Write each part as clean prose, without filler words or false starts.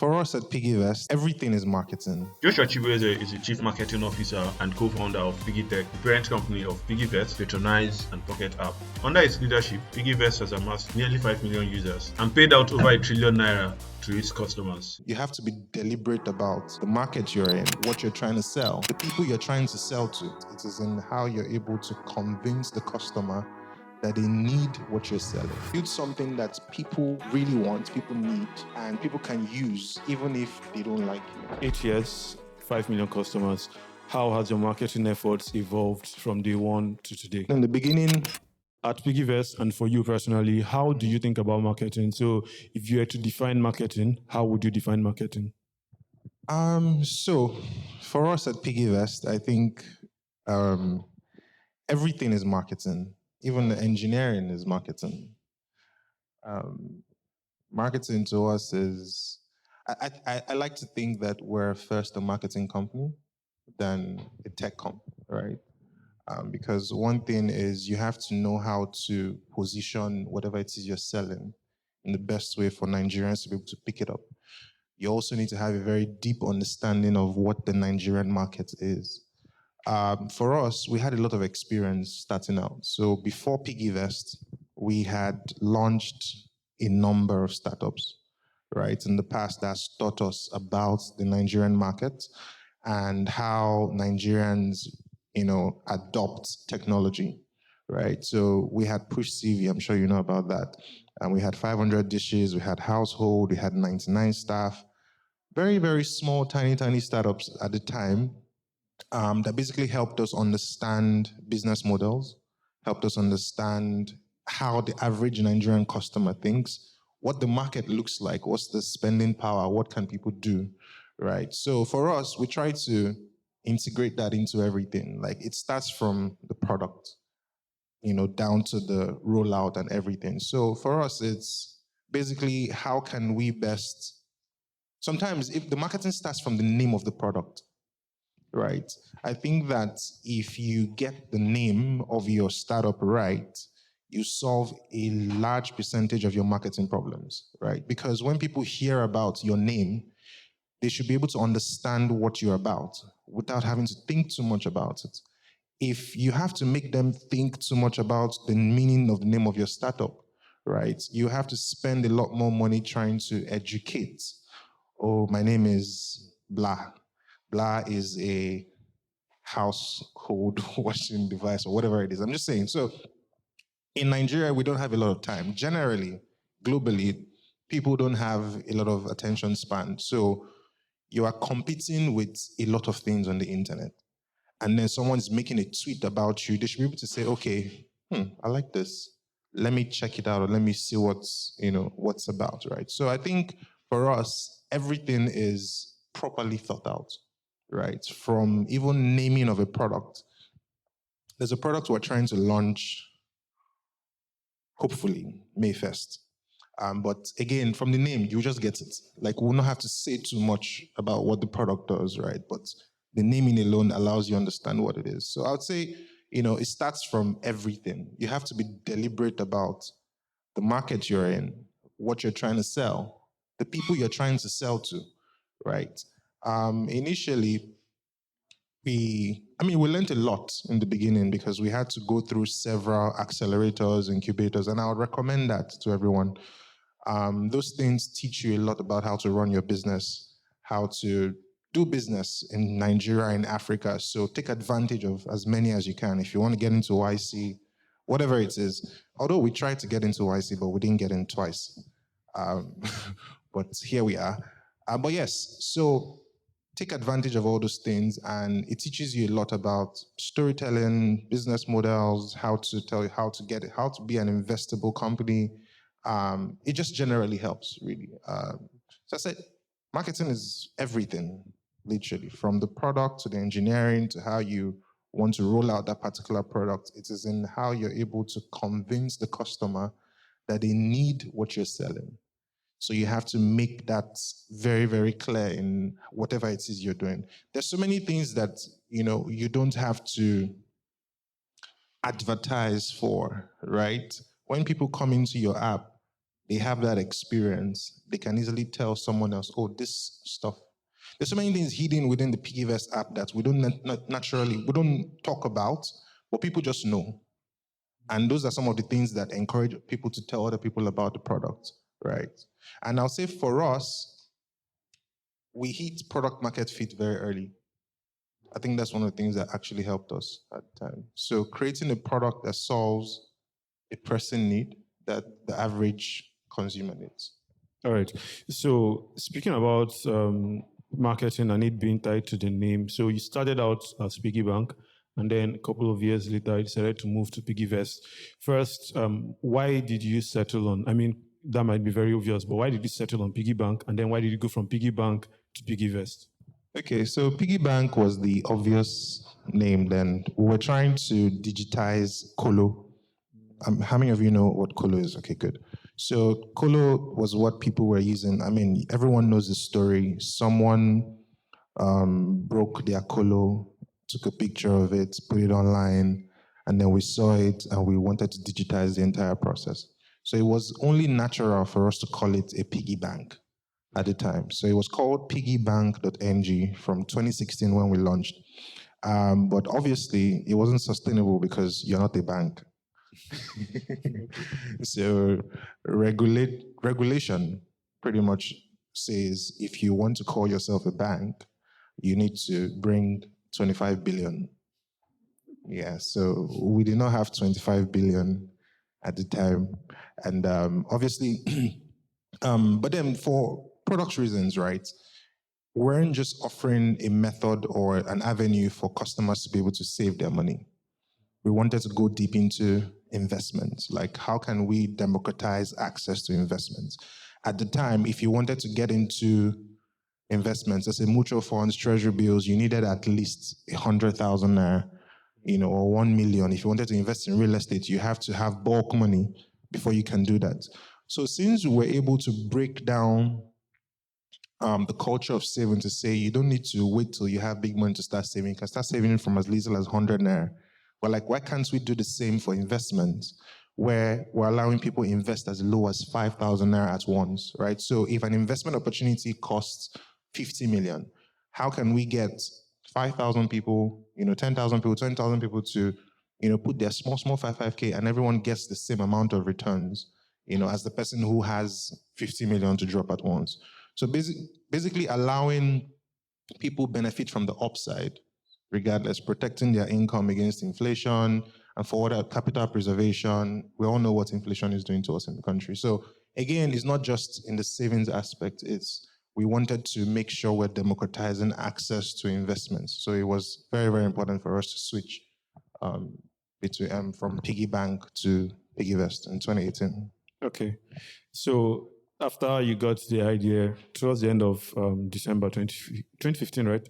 For us at PiggyVest, everything is marketing. Joshua Chibueze is the Chief Marketing Officer and co-founder of PiggyTech, the parent company of PiggyVest, Patronize, and Pocket App. Under his leadership, PiggyVest has amassed nearly 5 million users and paid out over ₦1 trillion to its customers. You have to be deliberate about the market you're in, what you're trying to sell, the people you're trying to sell to. It is in how you're able to convince the customer that they need what you're selling. Build something that people really want, people need, and people can use even if they don't like you. 8 years, 5 million customers. How has your marketing efforts evolved from day one to today? In the beginning, At PiggyVest, and for you personally, how do you think about marketing? So if you were to define marketing, how would you define marketing? So for us at PiggyVest, I think everything is marketing. Even the engineering is marketing. Marketing to us is, I like to think that we're first a marketing company than a tech company, right? Because one thing is you have to know how to position whatever it is you're selling in the best way for Nigerians to be able to pick it up. You also need to have a very deep understanding of what the Nigerian market is. For us, we had a lot of experience starting out. So before PiggyVest, we had launched a number of startups, right? In the past, that's taught us about the Nigerian market and how Nigerians, adopt technology, right? So we had Push CV, I'm sure you know about that. And we had 500 dishes, we had household, we had 99 staff. Very, very small, tiny startups at the time that basically helped us understand business models, helped us understand how the average Nigerian customer thinks, what the market looks like, what's the spending power, what can people do, right? So for us, we try to integrate that into everything. Like it starts from the product, down to the rollout and everything. So for us, it's basically how can we best. Sometimes if the marketing starts from the name of the product, right? I think that if you get the name of your startup right, you solve a large percentage of your marketing problems, right? Because when people hear about your name, they should be able to understand what you're about without having to think too much about it. If you have to make them think too much about the meaning of the name of your startup, right, you have to spend a lot more money trying to educate. Oh, my name is blah. Blah is a household washing device or whatever it is. I'm just saying. So in Nigeria, we don't have a lot of time. Generally, globally, people don't have a lot of attention span. So you are competing with a lot of things on the internet. And then someone's making a tweet about you. They should be able to say, okay, I like this. Let me check it out or let me see what's about, right? So I think for us, everything is properly thought out, right? From even naming of a product. There's a product we're trying to launch, hopefully, May 1st. But again, from the name, you just get it. Like, we'll not have to say too much about what the product does, right? But the naming alone allows you to understand what it is. So I would say, it starts from everything. You have to be deliberate about the market you're in, what you're trying to sell, the people you're trying to sell to, right? Initially, we learned a lot in the beginning because we had to go through several accelerators, incubators, and I would recommend that to everyone. Those things teach you a lot about how to run your business, how to do business in Nigeria and Africa. So take advantage of as many as you can. If you want to get into YC, whatever it is. Although we tried to get into YC, but we didn't get in twice. But here we are. But yes, so take advantage of all those things, and it teaches you a lot about storytelling, business models, how to tell you how to get it, how to be an investable company. It just generally helps, really. So I said, marketing is everything, literally, from the product to the engineering to how you want to roll out that particular product. It is in how you're able to convince the customer that they need what you're selling. So you have to make that very, very clear in whatever it is you're doing. There's so many things that, you don't have to advertise for, right? When people come into your app, they have that experience, they can easily tell someone else, oh, this stuff. There's so many things hidden within the PiggyVest app that we don't we don't talk about, but people just know. And those are some of the things that encourage people to tell other people about the product, right? And I'll say for us, we hit product market fit very early. I think that's one of the things that actually helped us at the time. So creating a product that solves a pressing need that the average consumer needs. All right. So speaking about marketing and it being tied to the name, so you started out as Piggy Bank, and then a couple of years later, you decided to move to PiggyVest. First, why did you settle on? I mean, that might be very obvious, but why did you settle on Piggy Bank, and then why did you go from Piggy Bank to PiggyVest? Okay, so Piggy Bank was the obvious name then. We were trying to digitize Colo. How many of you know what Colo is? Okay, good. So Colo was what people were using. I mean, everyone knows the story. Someone broke their Colo, took a picture of it, put it online, and then we saw it and we wanted to digitize the entire process. So it was only natural for us to call it a piggy bank at the time. So it was called piggybank.ng from 2016 when we launched. But obviously, it wasn't sustainable because you're not a bank. So regulation pretty much says if you want to call yourself a bank, you need to bring 25 billion. Yeah, so we did not have 25 billion at the time. And obviously, but then for product reasons, right, we weren't just offering a method or an avenue for customers to be able to save their money. We wanted to go deep into investments. Like, how can we democratize access to investments? At the time, if you wanted to get into investments, let's say mutual funds, treasury bills, you needed at least 100,000 naira, or 1 million. If you wanted to invest in real estate, you have to have bulk money before you can do that. So since we were able to break down the culture of saving to say you don't need to wait till you have big money to start saving, you can start saving from as little as 100 naira. But like, why can't we do the same for investments, where we're allowing people to invest as low as 5,000 naira at once, right? So if an investment opportunity costs 50 million, how can we get 5,000 people, 10,000 people, 20,000 people to, put their small 5K and everyone gets the same amount of returns, as the person who has 50 million to drop at once. So basically allowing people benefit from the upside, regardless, protecting their income against inflation and for that capital preservation. We all know what inflation is doing to us in the country. So again, it's not just in the savings aspect, we wanted to make sure we're democratizing access to investments. So it was very, very important for us to switch from Piggy Bank to PiggyVest in 2018. Okay. So after you got the idea towards the end of December 2015, right?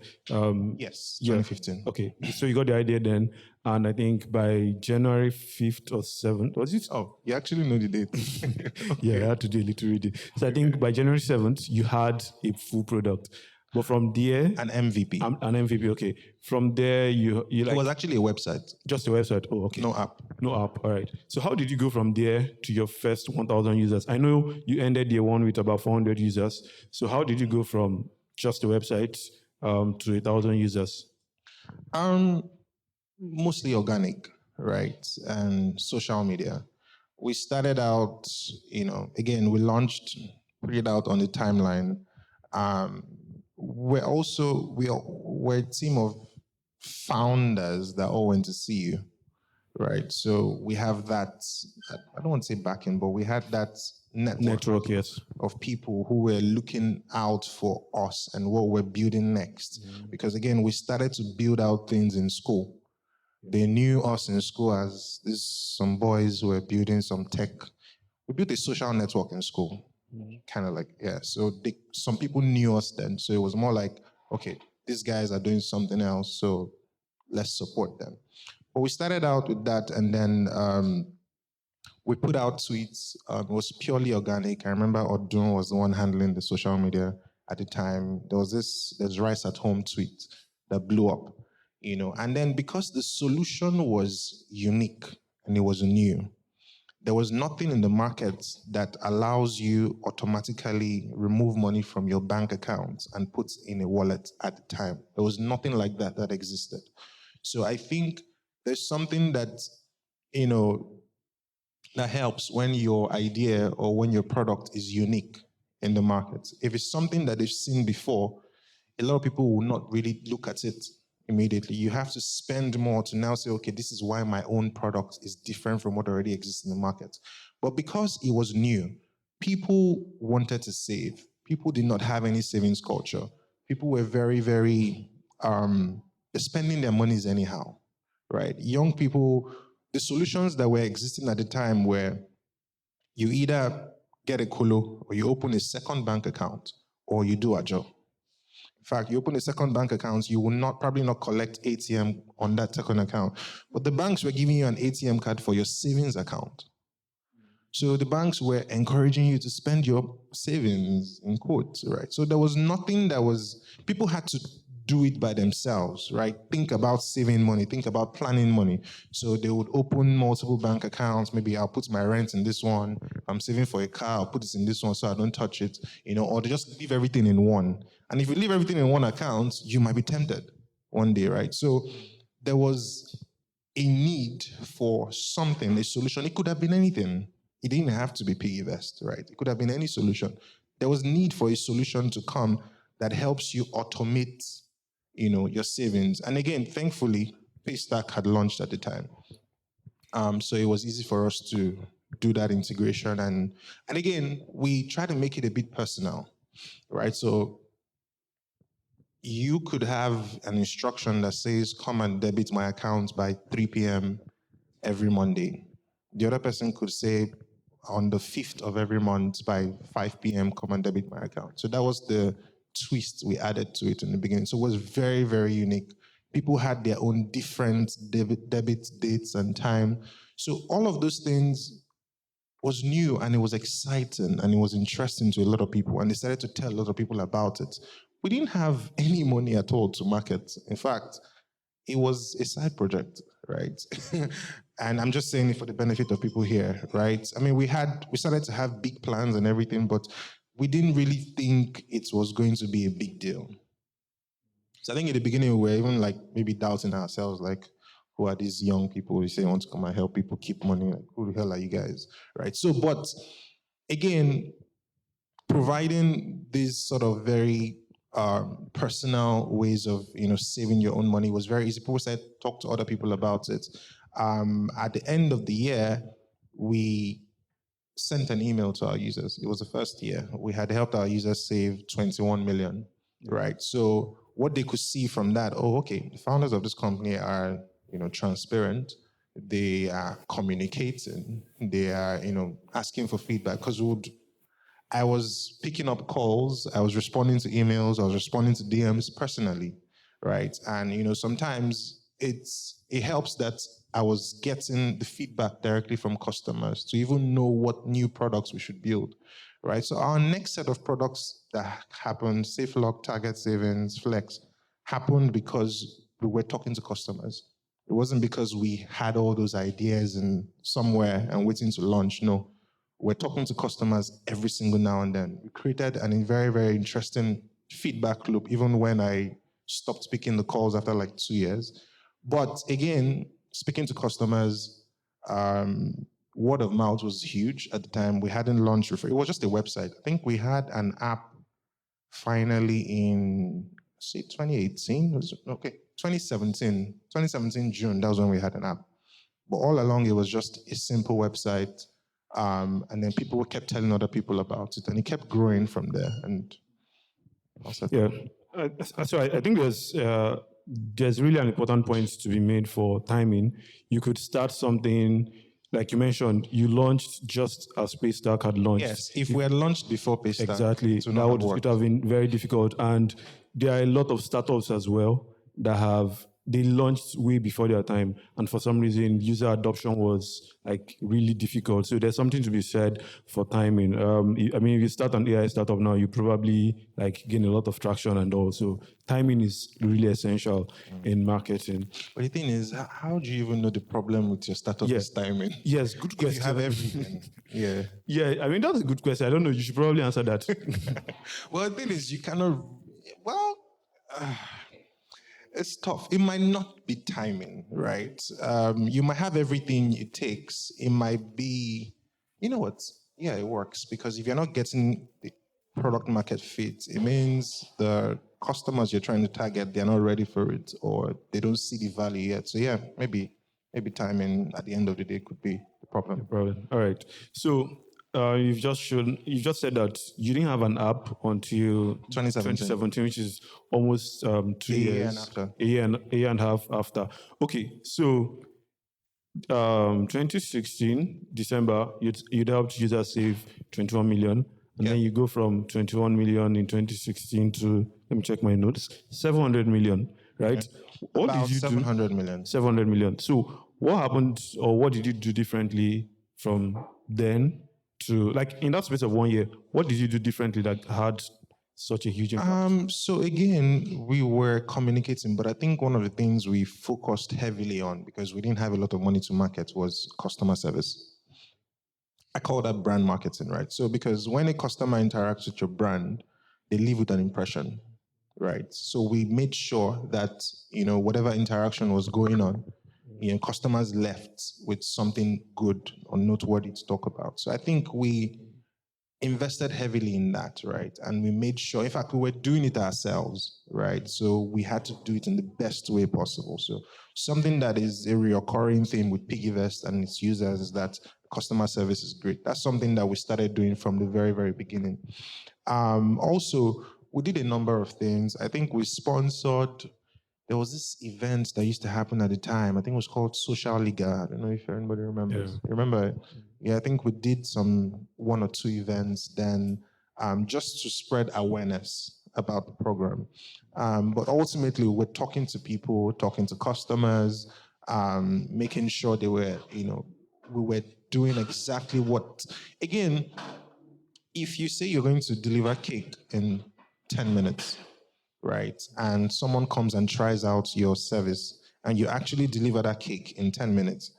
Yes, 2015. Yeah. Okay. So you got the idea then, and I think by January 5th or 7th, was it? Oh, you actually know the date. Okay. Yeah, I had to do a little reading. So I think by January 7th, you had a full product. But from there... An MVP. An MVP, okay. From there, you like... It was actually a website. Just a website? Oh, okay. No app. No app, all right. So how did you go from there to your first 1,000 users? I know you ended year one with about 400 users. So how did you go from just a website to 1,000 users? Mostly organic, right? And social media. We started out, again, we put it out on the timeline. We're a team of founders that all went to see you, right? So we have that, I don't want to say backing, but we had that network yes, of people who were looking out for us and what we're building next. Because again, we started to build out things in school. They knew us in school as some boys who were building some tech. We built a social network in school. Kind of like, yeah. So some people knew us then. So it was more like, okay, these guys are doing something else, so let's support them. But we started out with that, and then we put out tweets. It was purely organic. I remember Odun was the one handling the social media at the time. There's Rice at Home tweet that blew up, And then because the solution was unique and it was new, there was nothing in the market that allows you automatically remove money from your bank account and put in a wallet at the time. There was nothing like that that existed. So I think there's something that, you know, that helps when your idea or when your product is unique in the market. If it's something that they've seen before, a lot of people will not really look at it immediately. You have to spend more to now say, okay, this is why my own product is different from what already exists in the market. But because it was new, people wanted to save. People did not have any savings culture. People were very, very, spending their monies anyhow, right? Young people, the solutions that were existing at the time were you either get a colo or you open a second bank account or you do a job. In fact, you open a second bank account, you will probably not collect ATM on that second account. But the banks were giving you an ATM card for your savings account. So the banks were encouraging you to spend your savings in quotes, right? So there was nothing that was, people had to do it by themselves, right? Think about saving money, think about planning money. So they would open multiple bank accounts. Maybe I'll put my rent in this one. If I'm saving for a car, I'll put this in this one so I don't touch it, or they just leave everything in one. And if you leave everything in one account, you might be tempted one day, right? So there was a need for something, a solution. It could have been anything. It didn't have to be PiggyVest, right? It could have been any solution. There was need for a solution to come that helps you automate, your savings. And again, thankfully, Paystack had launched at the time. So it was easy for us to do that integration. And again, we try to make it a bit personal, right? So you could have an instruction that says, come and debit my account by 3 p.m. every Monday. The other person could say, on the 5th of every month by 5 p.m., come and debit my account. So that was the twist we added to it in the beginning. So it was very, very unique. People had their own different debit dates and time. So all of those things was new and it was exciting and it was interesting to a lot of people. And they started to tell a lot of people about it. We didn't have any money at all to market. In fact, it was a side project, right? And I'm just saying it for the benefit of people here, right? I mean, we started to have big plans and everything, but we didn't really think it was going to be a big deal. So I think in the beginning, we were even like maybe doubting ourselves, like, who are these young people who say want to come and help people keep money? Like, who the hell are you guys, right? So, but again, providing these sort of very personal ways of saving your own money was very easy. People said talk to other people about it. At the end of the year, we sent an email to our users. It was the first year. We had helped our users save 21 million, right? So what they could see from that, okay, the founders of this company are transparent. They are communicating. They are asking for feedback, because I was picking up calls, I was responding to emails, I was responding to DMs personally, right? And sometimes it helps that I was getting the feedback directly from customers to even know what new products we should build, right? So our next set of products that happened, SafeLock, Target Savings, Flex, happened because we were talking to customers. It wasn't because we had all those ideas and somewhere and waiting to launch. No. We're talking to customers every single now and then. We created a very, very interesting feedback loop, even when I stopped picking the calls after like 2 years. But again, speaking to customers, word of mouth was huge at the time. We hadn't launched it was just a website. I think we had an app finally in, say, 2018. 2017 June, that was when we had an app. But all along, it was just a simple website. And then people kept telling other people about it, and it kept growing from there. And so I think there's really an important point to be made for timing. You could start something, like you mentioned, you launched just as Paystack had launched. Yes, if we had launched before Paystack, exactly, it would have been very difficult. And there are a lot of startups as well that have they launched way before their time, and for some reason, user adoption was like really difficult. So there's something to be said for timing. I mean, if you start an AI startup now, you probably like gain a lot of traction and all. So timing is really essential in marketing. But the thing is, how do you even know the problem with your startup Yeah. is timing? Yes, good If you have question. everything. Yeah. Yeah, I mean that's a good question. I don't know. You should probably answer that. Well, the thing is, you cannot. Well, it's tough. It might not be timing, right? You might have everything it takes. It might be, you know what? Yeah, it works because if you're not getting the product market fit, it means the customers you're trying to target, they're not ready for it or they don't see the value yet. So yeah, maybe timing at the end of the day could be the problem. Problem. All right. So you've just said that you didn't have an app until 2017, which is almost 2 years, year and after. a year and a half after. Okay, so 2016 December, you'd helped users save 21 million, and then you go from 21 million in 2016 to, let me check my notes, 700 million, right? What About did you 700 million. 700 million. So what happened, or what did you do differently from then to, like, in that space of 1 year? What did you do differently that had such a huge impact? So again, we were communicating, but I think one of the things we focused heavily on because we didn't have a lot of money to market was customer service. I call that brand marketing, right? So because when a customer interacts with your brand, they leave with an impression, right? So we made sure that, whatever interaction was going on, customers left with something good or noteworthy to talk about. So I think we invested heavily in that, right? And we made sure, in fact, we were doing it ourselves, right? So we had to do it in the best way possible. So something that is a recurring theme with PiggyVest and its users is that customer service is great. That's something that we started doing from the very, very beginning. Also, we did a number of things. I think we sponsored, there was this event that used to happen at the time. I think it was called Social Liga. I don't know if anybody remembers. Yeah. You remember it? Yeah, I think we did one or two events then just to spread awareness about the program. But ultimately, we're talking to people, talking to customers, making sure they were, we were doing exactly what, again, if you say you're going to deliver cake in 10 minutes, right? And someone comes and tries out your service and you actually deliver that cake in 10 minutes.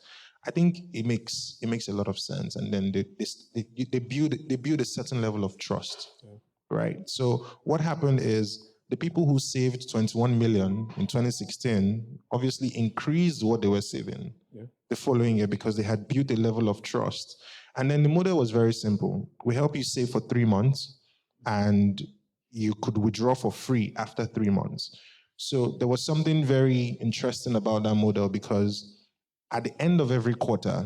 I think it makes a lot of sense. And then they build a certain level of trust, right? So what happened is the people who saved 21 million in 2016 obviously increased what they were saving the following year because they had built a level of trust. And then the model was very simple. We help you save for 3 months and you could withdraw for free after 3 months. So there was something very interesting about that model because at the end of every quarter,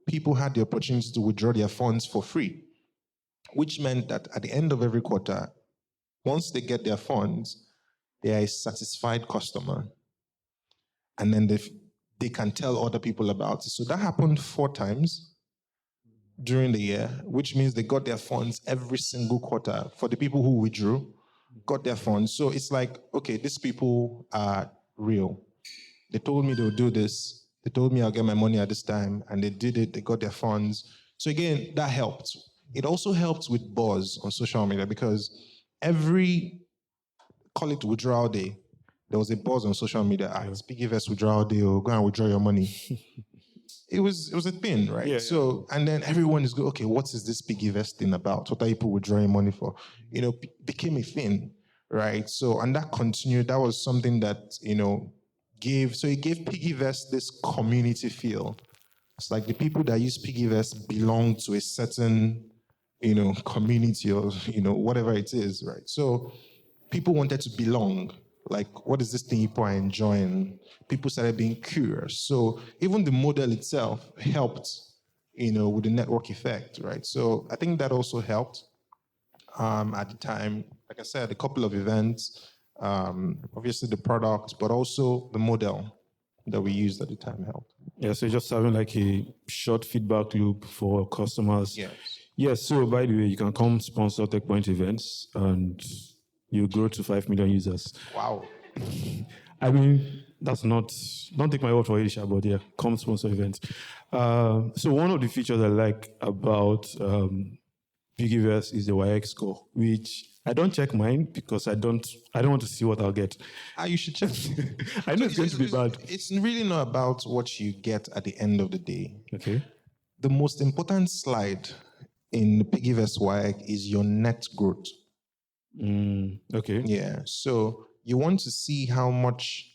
people had the opportunity to withdraw their funds for free, which meant that at the end of every quarter, once they get their funds, they are a satisfied customer. And then they can tell other people about it. So that happened 4 times during the year, which means they got their funds every single quarter. For the people who withdrew, got their funds. So it's like, okay, these people are real. They told me they'll do this. They told me I'll get my money at this time, and they did it. They got their funds. So again, that helped. It also helped with buzz on social media because every, call it withdrawal day, there was a buzz on social media. It's PiggyVest withdrawal day, or go and withdraw your money. It was a thing, right? Yeah, so, and then everyone is going, okay, what is this PiggyVest thing about? What are people withdrawing money for? Became a thing, right? So, and that continued. That was something that, it gave PiggyVest this community feel. It's like the people that use PiggyVest belong to a certain, community or, whatever it is, right? So people wanted to belong. Like, what is this thing people are enjoying? People started being curious. So even the model itself helped, with the network effect, right? So I think that also helped at the time. Like I said, a couple of events, obviously the product, but also the model that we used at the time helped. Yeah, so just having like a short feedback loop for customers. Yes. Yes, so by the way, you can come sponsor TechPoint events and you grow to 5 million users. Wow. I mean, that's not, don't take my word for it, Isha, but yeah, come sponsor events. So one of the features I like about PiggyVest is the YX score, which I don't check mine because I don't want to see what I'll get. You should check. I know it's going to be bad. It's really not about what you get at the end of the day. Okay. The most important slide in PiggyVest YX is your net growth. Okay. Yeah. So you want to see how much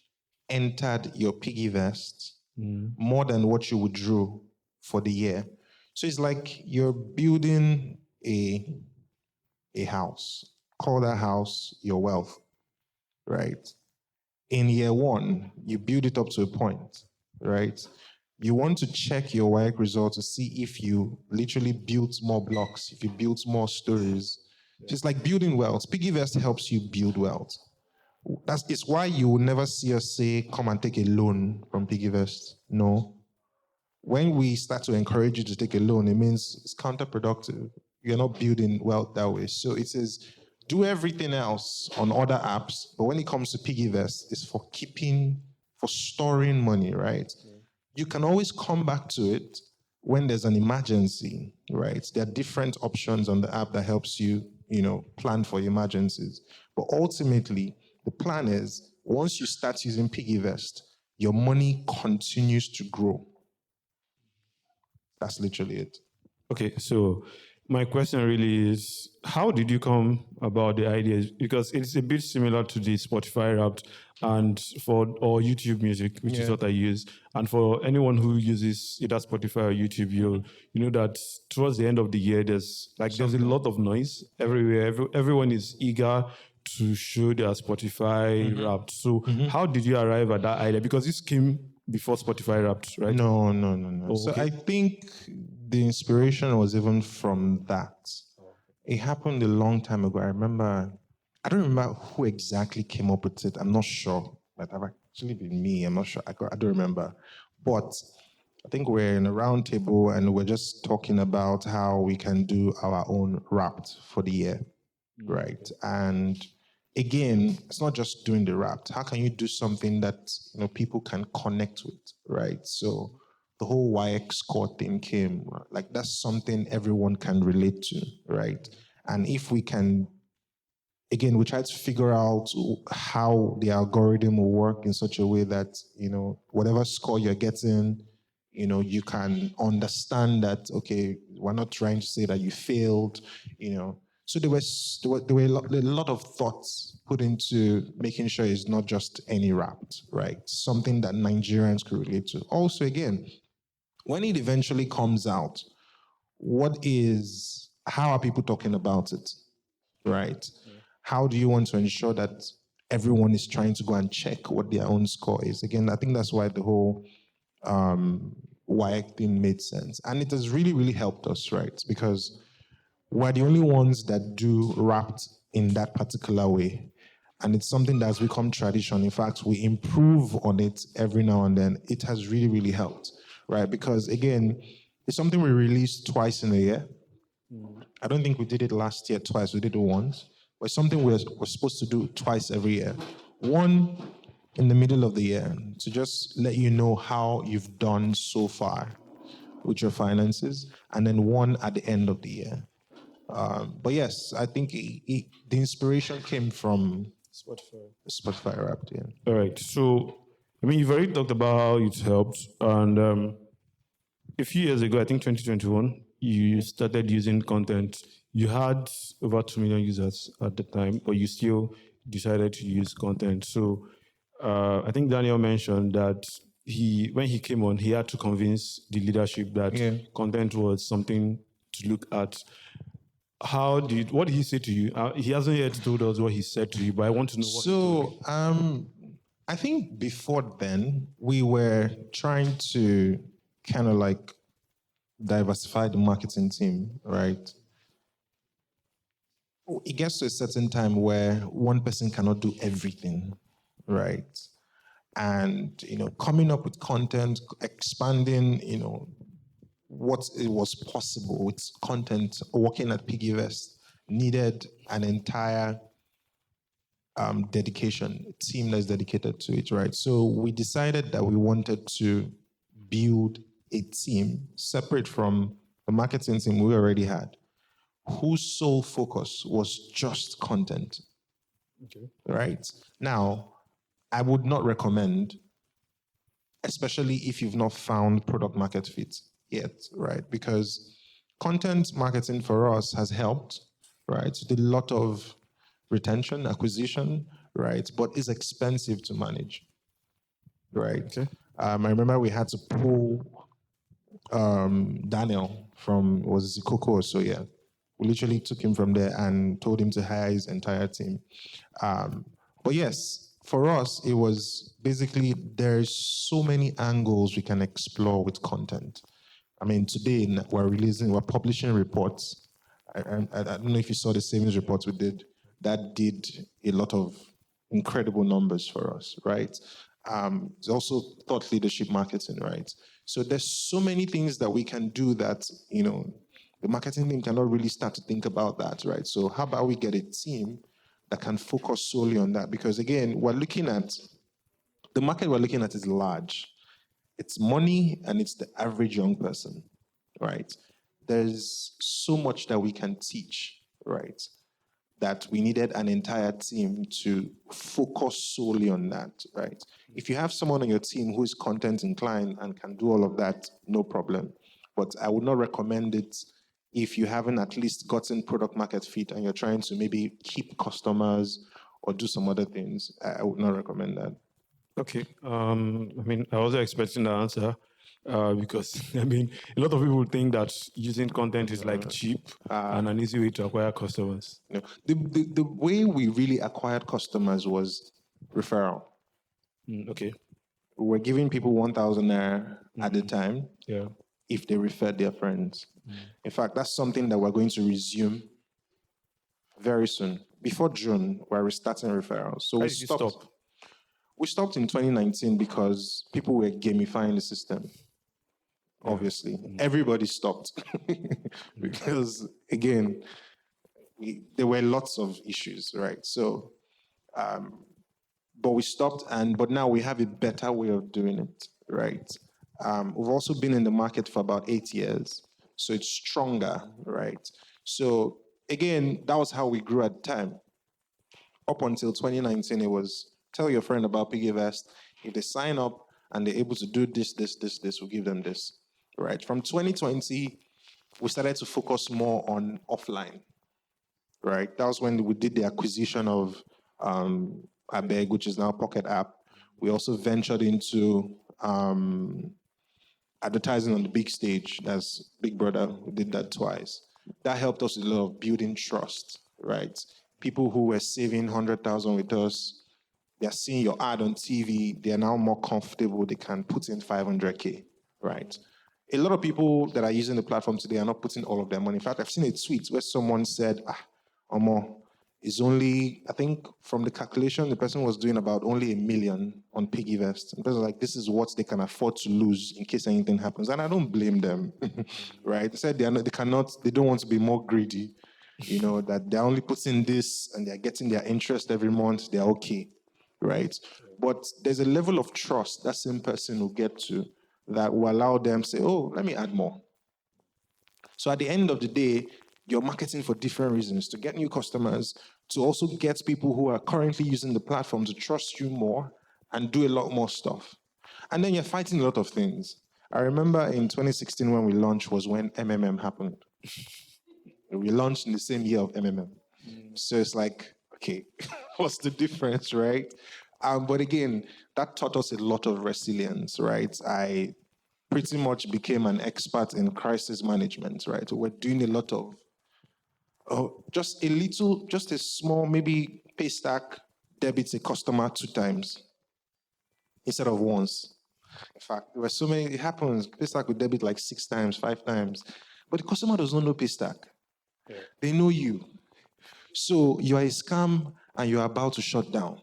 entered your PiggyVest more than what you withdrew for the year. So it's like you're building a house. Call that house your wealth, right? In year one, you build it up to a point, right? You want to check your YX results to see if you literally built more blocks, if you built more stories. It's like building wealth. PiggyVest helps you build wealth. It's why you will never see us say, come and take a loan from PiggyVest. No. When we start to encourage you to take a loan, it means it's counterproductive. You're not building wealth that way. So it says, do everything else on other apps, but when it comes to PiggyVest, it's for storing money, right? Yeah. You can always come back to it when there's an emergency, right? There are different options on the app that helps you, plan for emergencies. But ultimately, the plan is once you start using PiggyVest, your money continues to grow. That's literally it. Okay, so my question really is, how did you come about the ideas? Because it's a bit similar to the Spotify Wrapped or YouTube Music, which is what I use. And for anyone who uses either Spotify or YouTube, you know that towards the end of the year, there's a lot of noise everywhere. Everyone is eager to show their Spotify Wrapped. So how did you arrive at that idea? Because this came before Spotify Wrapped, right? No. Oh, so okay. I think the inspiration was even from that. It happened a long time ago. I don't remember who exactly came up with it. I'm not sure. Might have actually been me. I'm not sure. I don't remember. But I think we're in a round table and we're just talking about how we can do our own Wrapped for the year, right? And again, it's not just doing the Wrapped. How can you do something that people can connect with, right? So the whole YX score thing came, like that's something everyone can relate to, right? And if we can, again, we try to figure out how the algorithm will work in such a way that, whatever score you're getting, you can understand that, okay, we're not trying to say that you failed, So there were a lot of thoughts put into making sure it's not just any Wrapped, right? Something that Nigerians could relate to. Also, again, when it eventually comes out, how are people talking about it, right? Yeah. How do you want to ensure that everyone is trying to go and check what their own score is? Again, I think that's why the whole YX thing made sense. And it has really, really helped us, right? Because we're the only ones that do Wrapped in that particular way. And it's something that's become tradition. In fact, we improve on it every now and then. It has really, really helped, right? Because again, it's something we release twice in a year. I don't think we did it last year twice. We did it once. But it's something we're supposed to do twice every year. One in the middle of the year to just let you know how you've done so far with your finances, and then one at the end of the year. But yes, I think the inspiration came from Spotify Wrapped, yeah. All right. So, you've already talked about how it helped. And a few years ago, I think 2021, you started using content. You had over 2 million users at the time, but you still decided to use content. So, I think Daniel mentioned that when he came on, he had to convince the leadership that content was something to look at. What did he say to you? He hasn't yet told us what he said to you, but I want to know what he told you. I think before then, we were trying to kind of like diversify the marketing team, right? It gets to a certain time where one person cannot do everything, right? And, coming up with content, expanding, what it was possible with content, working at PiggyVest needed an entire dedication, a team that's dedicated to it, right? So we decided that we wanted to build a team separate from the marketing team we already had, whose sole focus was just content. Okay. Right? Now, I would not recommend, especially if you've not found product market fit yet, right? Because content marketing for us has helped, right? Did a lot of retention, acquisition, right? But is expensive to manage, right? Okay. I remember we had to pull Daniel from, was it Coco or so, yeah. We literally took him from there and told him to hire his entire team. But yes, for us, it was basically there's so many angles we can explore with content. I mean, today we're publishing reports. I don't know if you saw the savings reports we did. That did a lot of incredible numbers for us, right? It's also thought leadership marketing, right? So there's so many things that we can do that, the marketing team cannot really start to think about that, right? So how about we get a team that can focus solely on that? Because again, the market we're looking at is large. It's money and it's the average young person, right? There's so much that we can teach, right? That we needed an entire team to focus solely on that, right? If you have someone on your team who is content inclined and can do all of that, no problem. But I would not recommend it if you haven't at least gotten product market fit and you're trying to maybe keep customers or do some other things. I would not recommend that. Okay. I wasn't expecting the answer because a lot of people think that using content is like cheap and an easy way to acquire customers. The way we really acquired customers was referral. Okay. We were giving people 1,000 naira at the time. Yeah. If they referred their friends. In fact, that's something that we're going to resume very soon. Before June, we're restarting referrals. So Why we did you stopped. stop? We stopped in 2019 because people were gamifying the system. Obviously, everybody stopped because again, there were lots of issues, right? So, but we stopped, but now we have a better way of doing it, right? We've also been in the market for about 8 years, so it's stronger, right? So again, that was how we grew at the time. Up until 2019, it was tell your friend about PiggyVest. If they sign up and they're able to do this, we'll give them this, right? From 2020, we started to focus more on offline, right? That was when we did the acquisition of Abeg, which is now Pocket App. We also ventured into advertising on the big stage. That's Big Brother. We did that twice. That helped us a lot of building trust, right? People who were saving 100,000 with us, they're seeing your ad on TV. They're now more comfortable. They can put in 500K, right? A lot of people that are using the platform today are not putting all of their money. In fact, I've seen a tweet where someone said, Omo, is only, I think from the calculation, the person was doing about only 1 million on PiggyVest. And the person was like, this is what they can afford to lose in case anything happens. And I don't blame them, right? They said they don't want to be more greedy, that they're only putting this and they're getting their interest every month, they're okay, right? But there's a level of trust that same person will get to that will allow them to say, oh, let me add more. So at the end of the day, you're marketing for different reasons, to get new customers, to also get people who are currently using the platform to trust you more and do a lot more stuff. And then you're fighting a lot of things. I remember in 2016 when we launched was when MMM happened. We launched in the same year of MMM. So it's like, okay, what's the difference, right? But again, that taught us a lot of resilience, right? I pretty much became an expert in crisis management, right? We're doing a lot of just a small, maybe Paystack debits a customer 2 times instead of once. In fact, there were so many, it happens, Paystack would debit like 6 times, 5 times. But the customer does not know Paystack. Yeah. They know you. So you are a scam and you're about to shut down.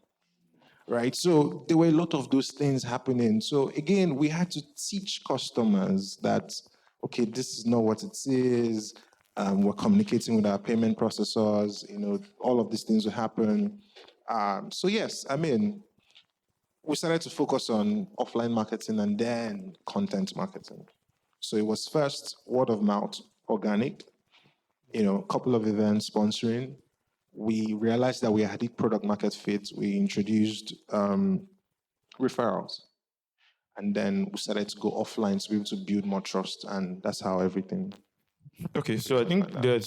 Right? So there were a lot of those things happening. So again, we had to teach customers that, okay, this is not what it is. We're communicating with our payment processors. All of these things will happen. So yes, I mean, we started to focus on offline marketing and then content marketing. So it was first word of mouth, organic, a couple of events sponsoring. We realized that we had hit product market fit. We introduced referrals. And then we started to go offline to be able to build more trust. And that's how everything. Okay, so I think there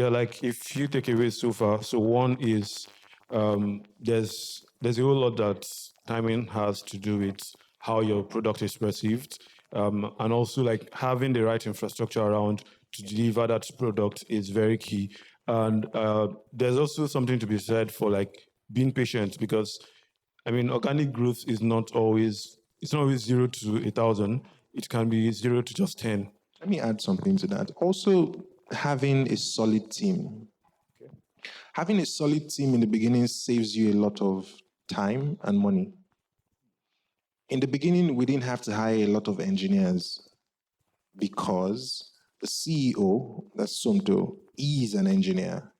are like a few takeaways so far. So one is there's a whole lot that timing has to do with how your product is perceived, and also like having the right infrastructure around to deliver that product is very key. And there's also something to be said for like being patient, because I mean organic growth is not always, it's not always 0 to 1,000. It can be 0 to just 10. Let me add something to that. Also, having a solid team. Having a solid team in the beginning saves you a lot of time and money. In the beginning, we didn't have to hire a lot of engineers because the CEO, that's Somto, is an engineer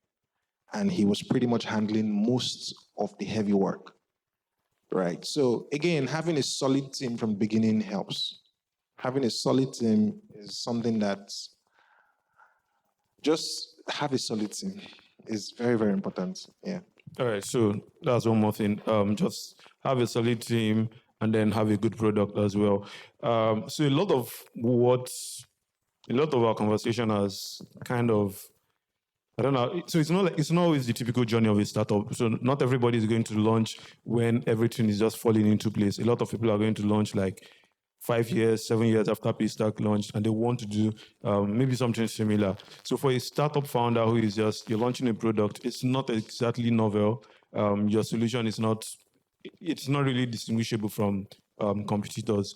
and he was pretty much handling most of the heavy work, right? So again, having a solid team from the beginning helps. Having a solid team is something that just have a solid team is very, very important. Yeah. All right, so that's one more thing. Just have a solid team and then have a good product as well. So a lot of our conversation has kind of, I don't know. So it's not always the typical journey of a startup. So not everybody is going to launch when everything is just falling into place. A lot of people are going to launch like 5 years, 7 years after Paystack launched, and they want to do maybe something similar. So for a startup founder who is just, you're launching a product, it's not exactly novel. Your solution is not, it's not really distinguishable from competitors.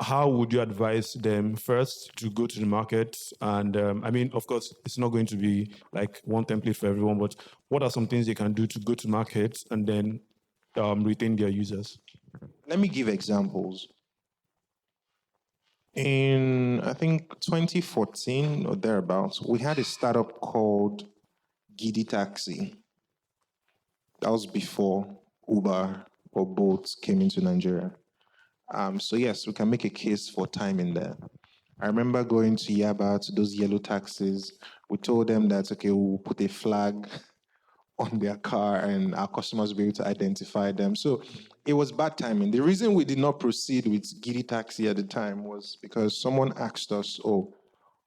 How would you advise them first to go to the market? And I mean, of course, it's not going to be like one template for everyone, but what are some things they can do to go to market and then retain their users? Let me give examples. In, I think, 2014 or thereabouts, we had a startup called Giddy Taxi. That was before Uber or Bolt came into Nigeria. So yes, we can make a case for time in there. I remember going to Yaba to those yellow taxis. We told them that, okay, we'll put a flag on their car and our customers will be able to identify them. So it was bad timing. The reason we did not proceed with Giddy Taxi at the time was because someone asked us, oh,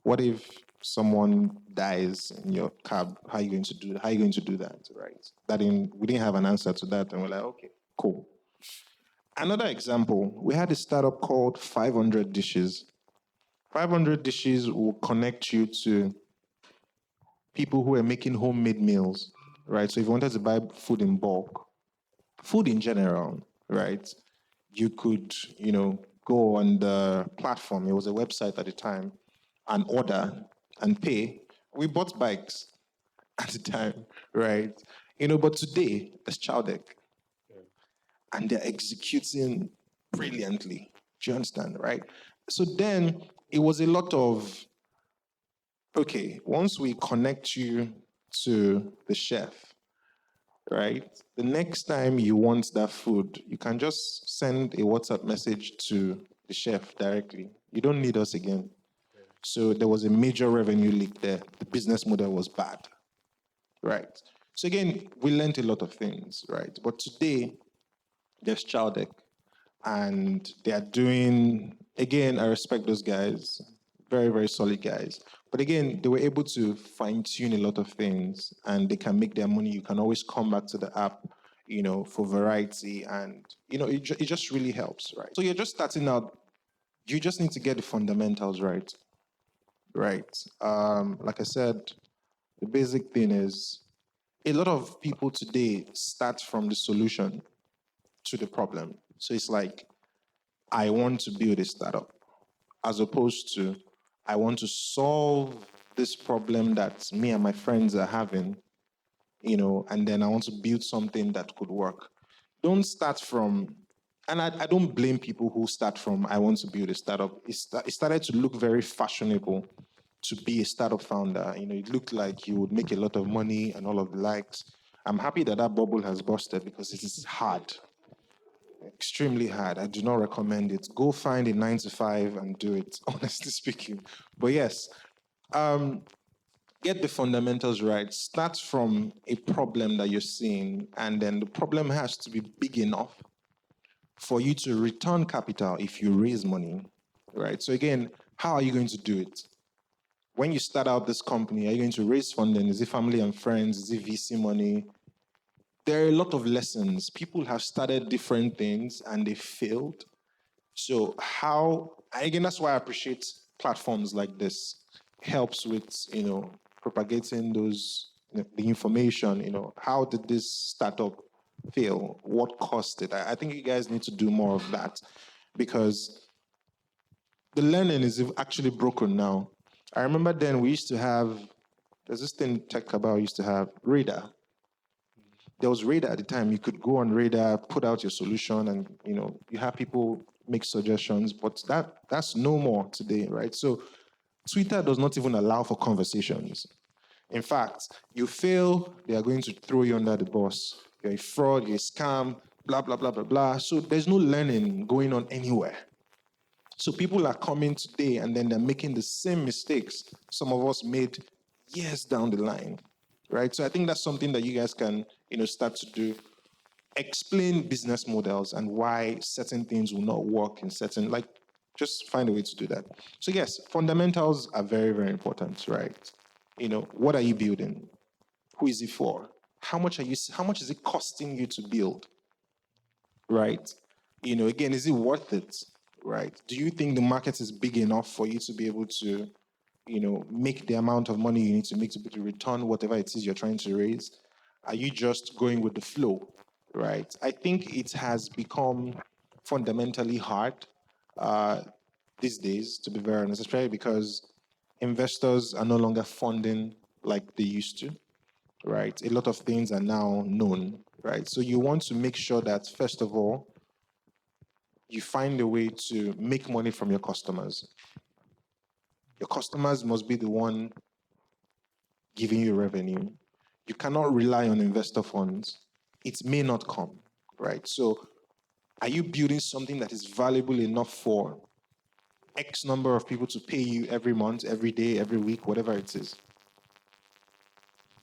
what if someone dies in your cab? How are you going to do that? How are you going to do that? Right. We didn't have an answer to that. And we're like, okay, cool. Another example, we had a startup called 500 Dishes. 500 Dishes will connect you to people who are making homemade meals, right? So if you wanted to buy food in bulk, food in general, right? You could, go on the platform. It was a website at the time, and order and pay. We bought bikes at the time, right? But today there's Chowdeck, and they're executing brilliantly. Do you understand, right? So then it was a lot of, okay, once we connect you to the chef, right? The next time you want that food, you can just send a WhatsApp message to the chef directly. You don't need us again. So there was a major revenue leak there. The business model was bad, right? So again, we learned a lot of things, right? But today, there's Chowdeck, and they are doing, again, I respect those guys, very, very solid guys. But again, they were able to fine tune a lot of things and they can make their money. You can always come back to the app, for variety. And, it just really helps, right? So you're just starting out. You just need to get the fundamentals right, right? Like I said, the basic thing is a lot of people today start from the solution to the problem. So it's like, I want to build a startup, as opposed to, I want to solve this problem that me and my friends are having, and then I want to build something that could work. Don't start from, and I don't blame people who start from, I want to build a startup. It started to look very fashionable to be a startup founder. It looked like you would make a lot of money and all of the likes. I'm happy that that bubble has busted because it is hard, extremely hard. I do not recommend it. Go find a 9 to 5 and do it, honestly speaking. But yes, get the fundamentals right. Start from a problem that you're seeing, and then the problem has to be big enough for you to return capital if you raise money, right? So again, how are you going to do it? When you start out this company, are you going to raise funding? Is it family and friends? Is it VC money? There are a lot of lessons. People have started different things and they failed. So again, that's why I appreciate platforms like this. Helps with, propagating the information, how did this startup fail? What caused it? I think you guys need to do more of that because the learning is actually broken now. I remember then we used to have, there's this thing Tech Cabal used to have, Radar. There was Radar at the time. You could go on Radar, put out your solution, and you have people make suggestions, but that's no more today, right? So Twitter does not even allow for conversations. In fact, you fail, they are going to throw you under the bus. You're a fraud, you're a scam, blah, blah, blah, blah, blah. So there's no learning going on anywhere. So people are coming today and then they're making the same mistakes some of us made years down the line, right? So I think that's something that you guys can, start to do. Explain business models and why certain things will not work in certain, just find a way to do that. So yes, fundamentals are very, very important, right? What are you building? Who is it for? How much is it costing you to build? Right? Again, is it worth it? Right? Do you think the market is big enough for you to be able to, make the amount of money you need to make to be able to return whatever it is you're trying to raise? Are you just going with the flow? Right? I think it has become fundamentally hard these days, to be very honest, especially because investors are no longer funding like they used to, right? A lot of things are now known, right? So you want to make sure that, first of all, you find a way to make money from your customers. Your customers must be the one giving you revenue. You cannot rely on investor funds. It may not come, right? So are you building something that is valuable enough for X number of people to pay you every month, every day, every week, whatever it is?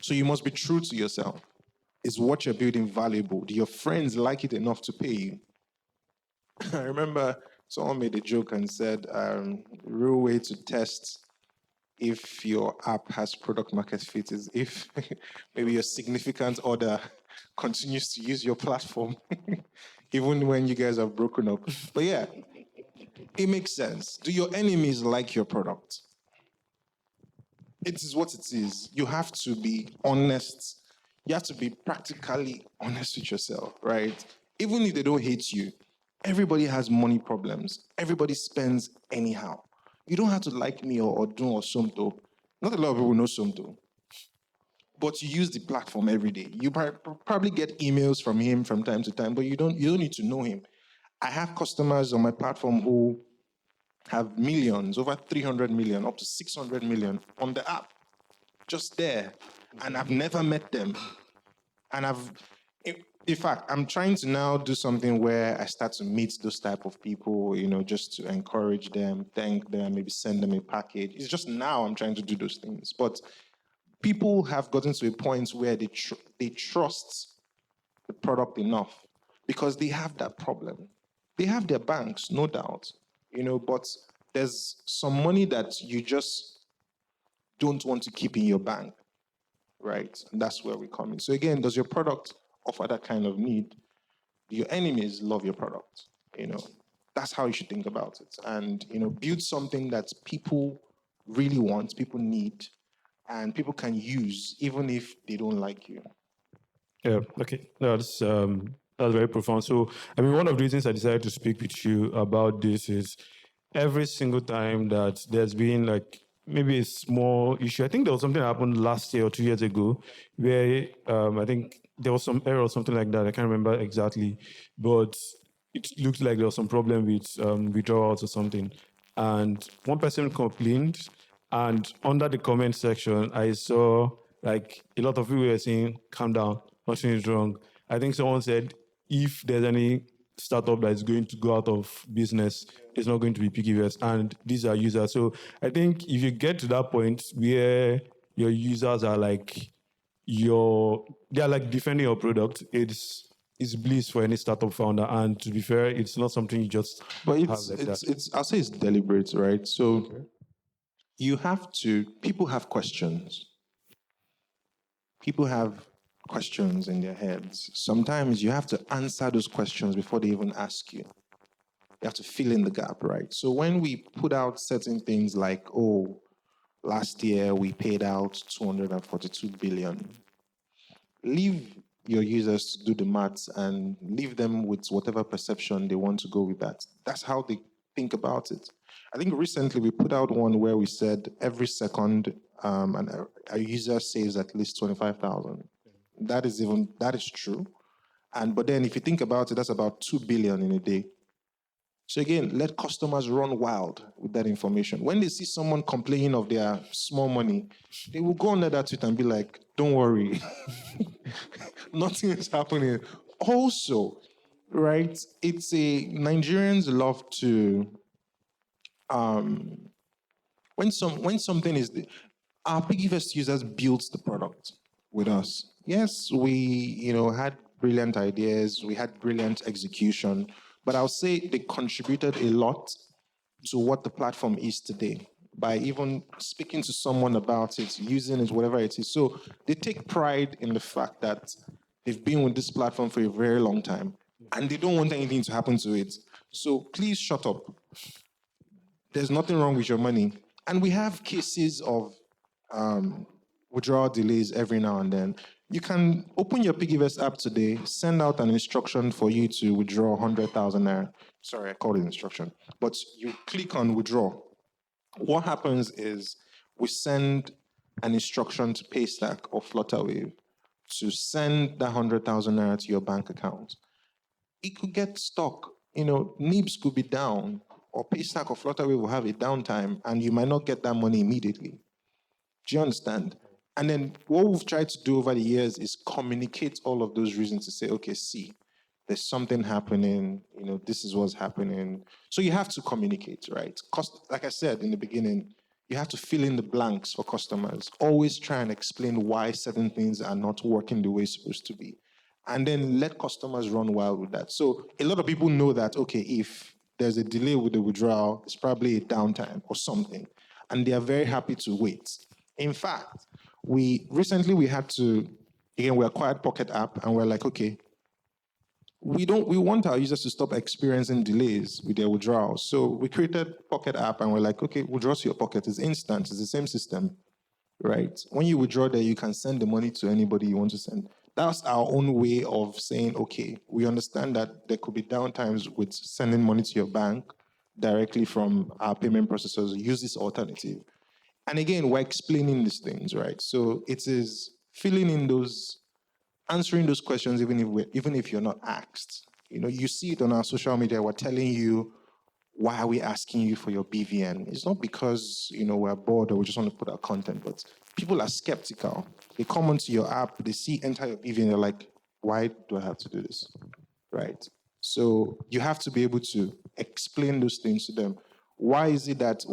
So you must be true to yourself. Is what you're building valuable? Do your friends like it enough to pay you? I remember someone made a joke and said, real way to test if your app has product market fit is if maybe your significant other continues to use your platform, even when you guys have broken up. But yeah, it makes sense. Do your enemies like your product? It is what it is. You have to be honest. You have to be practically honest with yourself, right? Even if they don't hate you, everybody has money problems. Everybody spends anyhow. You don't have to like me or do or something. Not a lot of people know something. But you use the platform every day. You probably get emails from him from time to time, but you don't need to know him. I have customers on my platform who have millions, over 300 million, up to 600 million on the app, just there. And I've never met them. And in fact, I'm trying to now do something where I start to meet those type of people, just to encourage them, thank them, maybe send them a package. It's just now I'm trying to do those things. But people have gotten to a point where they trust the product enough because they have that problem. They have their banks, no doubt, but there's some money that you just don't want to keep in your bank, right? And that's where we come in. So again, does your product offer that kind of need? Do your enemies love your product? That's how you should think about it. And, build something that people really want, people need, and people can use, even if they don't like you. Yeah, okay. That's very profound. So, one of the reasons I decided to speak with you about this is every single time that there's been maybe a small issue. I think there was something that happened last year or 2 years ago where I think there was some error or something like that. I can't remember exactly, but it looked like there was some problem with withdrawals or something. And one person complained, and under the comment section, I saw a lot of people were saying, calm down. nothing is wrong. I think someone said if there's any startup that is going to go out of business, it's not going to be PiggyVest, and these are users. So I think if you get to that point where your users are like they're like defending your product, it's bliss for any startup founder. And to be fair, it's not something you just But have like that. I'll say it's deliberate, right? So you have to, people have questions. People have questions in their heads. Sometimes you have to answer those questions before they even ask you. You have to fill in the gap, right? So when we put out certain things like, oh, last year we paid out 242 billion, leave your users to do the maths and leave them with whatever perception they want to go with that. That's how they think about it. I think recently we put out one where we said every second a user saves at least 25,000. That is true. But then if you think about it, that's about 2 billion in a day. So again, let customers run wild with that information. When they see someone complaining of their small money, they will go under that tweet and be like, don't worry, nothing is happening. Also, right, Nigerians love to, when something is, our PiggyVest users built the product with us. Yes, we, had brilliant ideas, we had brilliant execution, but I'll say they contributed a lot to what the platform is today by even speaking to someone about it, using it, whatever it is. So they take pride in the fact that they've been with this platform for a very long time and they don't want anything to happen to it. So please shut up. There's nothing wrong with your money. And we have cases of withdrawal delays every now and then. You can open your PiggyVest app today, send out an instruction for you to withdraw 100,000 naira. Sorry, I called it instruction. But you click on withdraw. What happens is we send an instruction to Paystack or Flutterwave to send that 100,000 naira to your bank account. It could get stuck. NIBS could be down, or Paystack or Flutterwave will have a downtime, and you might not get that money immediately. Do you understand? And then what we've tried to do over the years is communicate all of those reasons to say, okay, see, there's something happening, this is what's happening. So you have to communicate, right? Like I said in the beginning, you have to fill in the blanks for customers. Always try and explain why certain things are not working the way it's supposed to be. And then let customers run wild with that. So a lot of people know that, okay, if there's a delay with the withdrawal, it's probably a downtime or something. And they are very happy to wait. In fact, we acquired Pocket App and we're like, okay, we want our users to stop experiencing delays with their withdrawals. So we created Pocket App and we're like, okay, withdraw to your pocket is instant, it's the same system, right? When you withdraw there, you can send the money to anybody you want to send. That's our own way of saying, okay, we understand that there could be downtimes with sending money to your bank directly from our payment processors. Use this alternative. And again, we're explaining these things, right? So it is filling in answering those questions, even if you're not asked. You see it on our social media. We're telling you, why are we asking you for your BVN? It's not because we're bored or we just want to put out content, but people are skeptical. They come onto your app, they see enter your BVN, they're like, why do I have to do this, right? So you have to be able to explain those things to them. Why is it that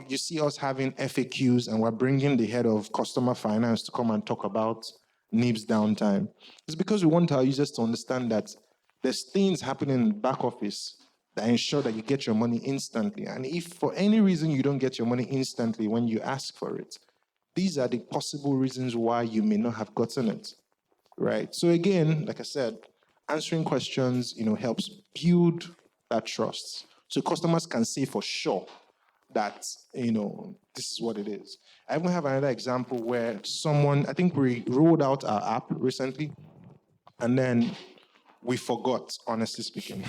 you see us having FAQs and we're bringing the head of customer finance to come and talk about NIBS downtime? It's because we want our users to understand that there's things happening in the back office that ensure that you get your money instantly. And if for any reason you don't get your money instantly when you ask for it, these are the possible reasons why you may not have gotten it, right? So again, like I said, answering questions, helps build that trust. So customers can say for sure that, this is what it is. I even have another example where I think we rolled out our app recently, and then we forgot, honestly speaking,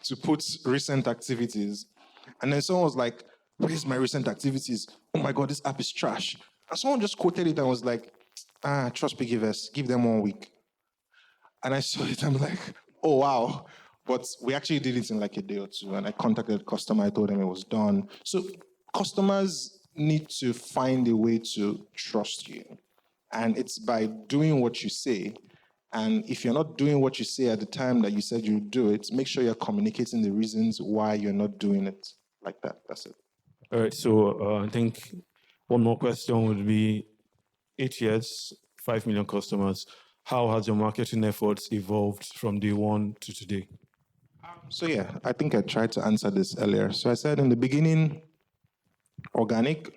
to put recent activities. And then someone was like, where's my recent activities? Oh my God, this app is trash. And someone just quoted it and was like, trust PiggyVest, give them 1 week. And I saw it, I'm like, oh, wow. But we actually did it in like a day or two. And I contacted the customer, I told them it was done. So customers need to find a way to trust you. And it's by doing what you say. And if you're not doing what you say at the time that you said you would do it, make sure you're communicating the reasons why you're not doing it like that. That's it. All right. So I think one more question would be 8 years, 5 million customers. How has your marketing efforts evolved from day one to today? So yeah, I think I tried to answer this earlier. So I said in the beginning, organic.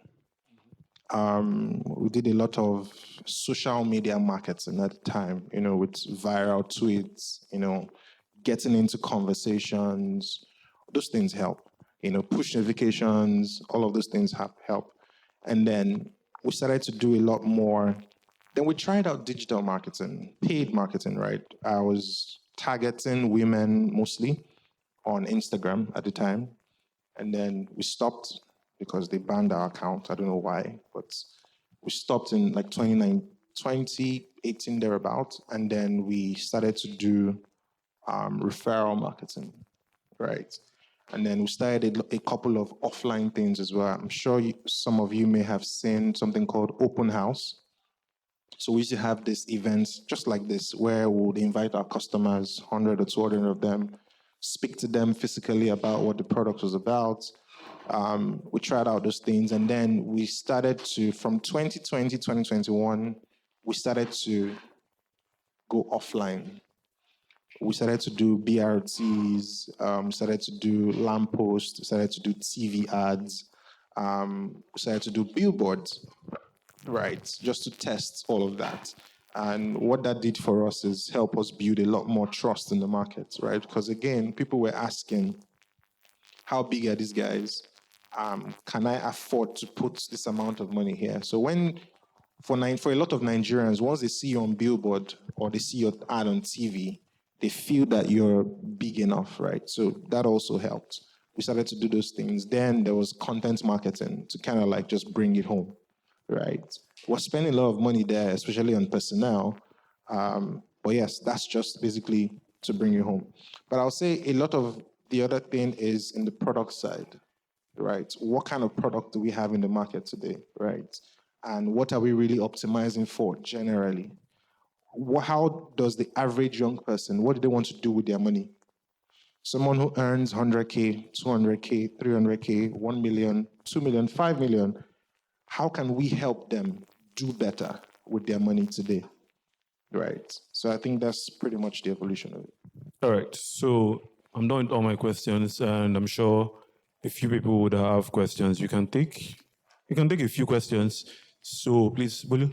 We did a lot of social media marketing at the time, with viral tweets, getting into conversations. Those things help. Push notifications, all of those things help. And then we started to do a lot more. Then we tried out digital marketing, paid marketing, right? I was targeting women mostly on Instagram at the time. And then we stopped because they banned our account. I don't know why, but we stopped in like 2018 thereabout. And then we started to do referral marketing, right? And then we started a couple of offline things as well. I'm sure some of you may have seen something called open house. So we used to have these events just like this, where we would invite our customers, 100 or 200 of them, speak to them physically about what the product was about. We tried out those things, and then we started to, from 2020, 2021, we started to go offline. We started to do BRTs, started to do lampposts, started to do TV ads, we started to do billboards, right? Just to test all of that. And what that did for us is help us build a lot more trust in the market, right? Because again, people were asking, how big are these guys? Can I afford to put this amount of money here? So for a lot of Nigerians, once they see you on billboard or they see your ad on TV, they feel that you're big enough, right? So that also helped. We started to do those things. Then there was content marketing to kind of like just bring it home, right? We're spending a lot of money there, especially on personnel. But yes, that's just basically to bring it home. But I'll say a lot of the other thing is in the product side, right? What kind of product do we have in the market today, right? And what are we really optimizing for generally? How does the average young person, what do they want to do with their money? Someone who earns 100K, 200K, 300K, 1 million, 2 million, 5 million, how can we help them do better with their money today, right? So I think that's pretty much the evolution of it. All right. So I'm done with all my questions, and I'm sure a few people would have questions. You can take a few questions. So please, Bulu,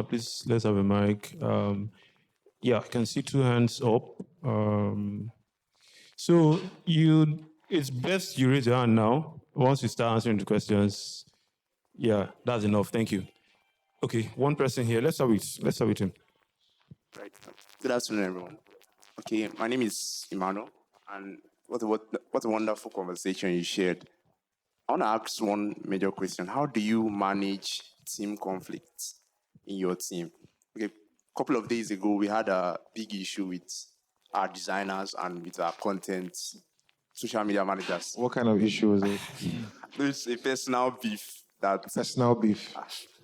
please let's have a mic. I can see two hands up. So it's best you raise your hand now. Once you start answering the questions, that's enough. Thank you. Okay, one person here. Let's start with him. Right. Good afternoon, everyone. Okay, my name is Emmanuel, and what a wonderful conversation you shared. I want to ask one major question. How do you manage team conflicts in your team? Okay, a couple of days ago, we had a big issue with our designers and with our content, social media managers. What kind of issue is it? There's a personal beef. Personal beef.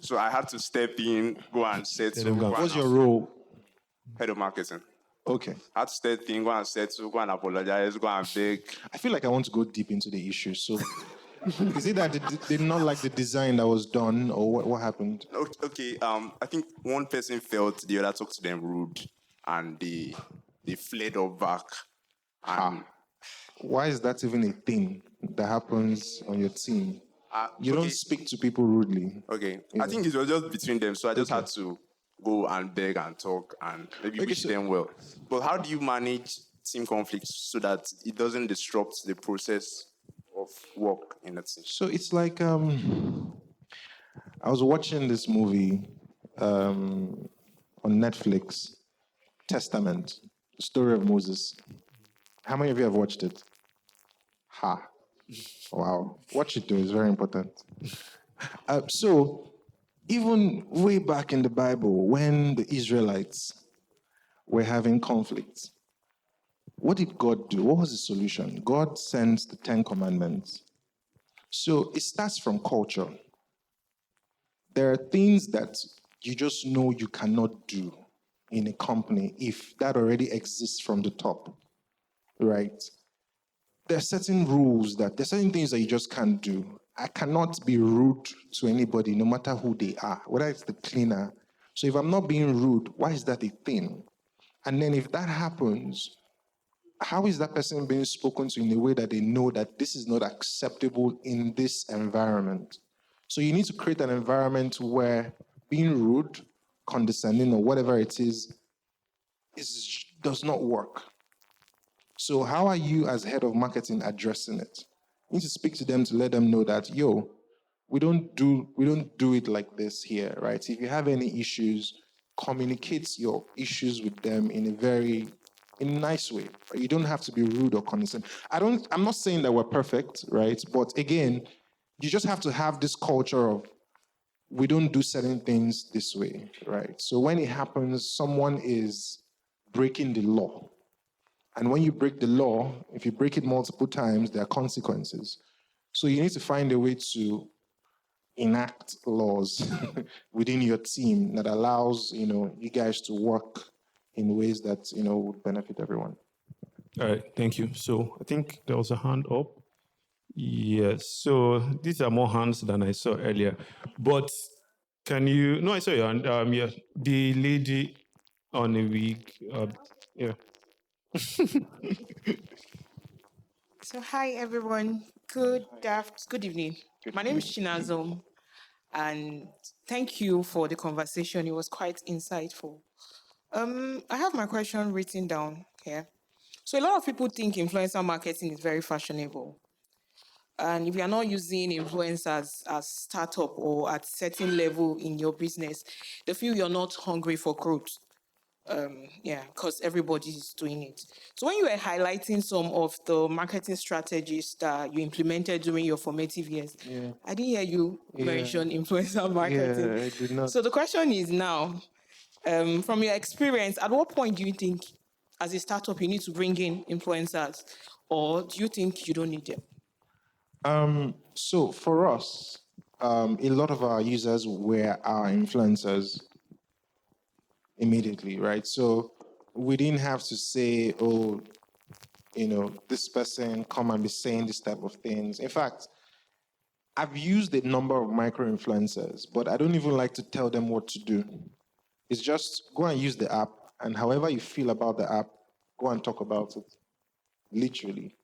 So I had to step in, go and settle. What's your role? Head of marketing. Okay. I had to step in, go and settle, go and apologize, go and beg. I feel like I want to go deep into the issue. So is it that they did not like the design that was done, or what happened? Okay, I think one person felt the other talked to them rude, and they fled up back. Why is that even a thing that happens on your team? You don't speak to people rudely. Okay, I think it was just between them, so I just had to go and beg and talk and maybe wish them well. But how do you manage team conflicts so that it doesn't disrupt the process of work in a team? So it's like I was watching this movie on Netflix, Testament, the story of Moses. How many of you have watched it? Wow. Watch it though, it's very important. So even way back in the Bible, when the Israelites were having conflicts, what did God do? What was the solution? God sends the 10 Commandments. So it starts from culture. There are things that you just know you cannot do in a company if that already exists from the top, right? There are certain rules there's certain things that you just can't do. I cannot be rude to anybody, no matter who they are, whether it's the cleaner. So if I'm not being rude, why is that a thing? And then if that happens, how is that person being spoken to in a way that they know that this is not acceptable in this environment? So you need to create an environment where being rude, condescending, or whatever it is does not work. So how are you as head of marketing addressing it? You need to speak to them to let them know that, we don't do it like this here, right? If you have any issues, communicate your issues with them in a nice way. You don't have to be rude or condescending. I'm not saying that we're perfect, right? But again, you just have to have this culture of we don't do certain things this way, right? So when it happens, someone is breaking the law. And when you break the law, if you break it multiple times, there are consequences. So you need to find a way to enact laws within your team that allows, you guys to work in ways that, would benefit everyone. All right, thank you. So I think there was a hand up. Yes, so these are more hands than I saw earlier. But can you, no, I saw your hand. Yeah, the lady on a wig, yeah. So hi everyone. Good evening. My name is Chinazom, and thank you for the conversation. It was quite insightful. I have my question written down here. So a lot of people think influencer marketing is very fashionable. And if you are not using influencers as startup or at certain level in your business, they feel you're not hungry for growth. Because everybody is doing it. So when you were highlighting some of the marketing strategies that you implemented during your formative years, I didn't hear you mention influencer marketing. Yeah, I did not. So the question is now, from your experience, at what point do you think, as a startup, you need to bring in influencers, or do you think you don't need them? So for us, a lot of our users were our influencers immediately, right? So we didn't have to say, this person come and be saying this type of things. In fact, I've used a number of micro influencers, but I don't even like to tell them what to do. It's just go and use the app, and however you feel about the app, go and talk about it, literally.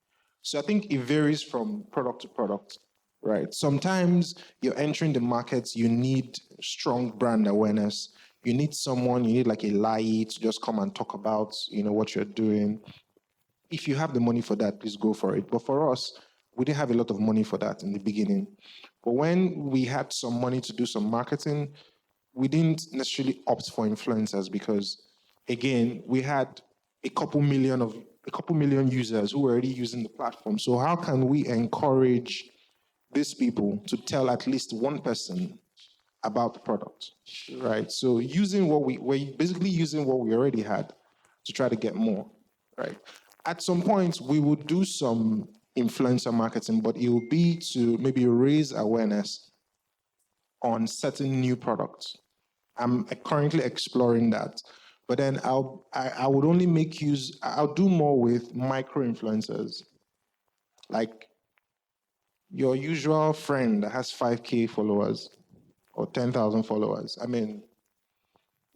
So I think it varies from product to product, right? Sometimes you're entering the markets, you need strong brand awareness. You need like a lie to just come and talk about, what you're doing. If you have the money for that, please go for it. But for us, we didn't have a lot of money for that in the beginning. But when we had some money to do some marketing, we didn't necessarily opt for influencers because, again, we had a couple million users who were already using the platform. So how can we encourage these people to tell at least one person about the product, right? So we're basically using what we already had to try to get more, right? At some point, we would do some influencer marketing, but it will be to maybe raise awareness on certain new products. I'm currently exploring that. But then I would only I'll do more with micro influencers. Like your usual friend that has 5K followers or 10,000 followers. I mean,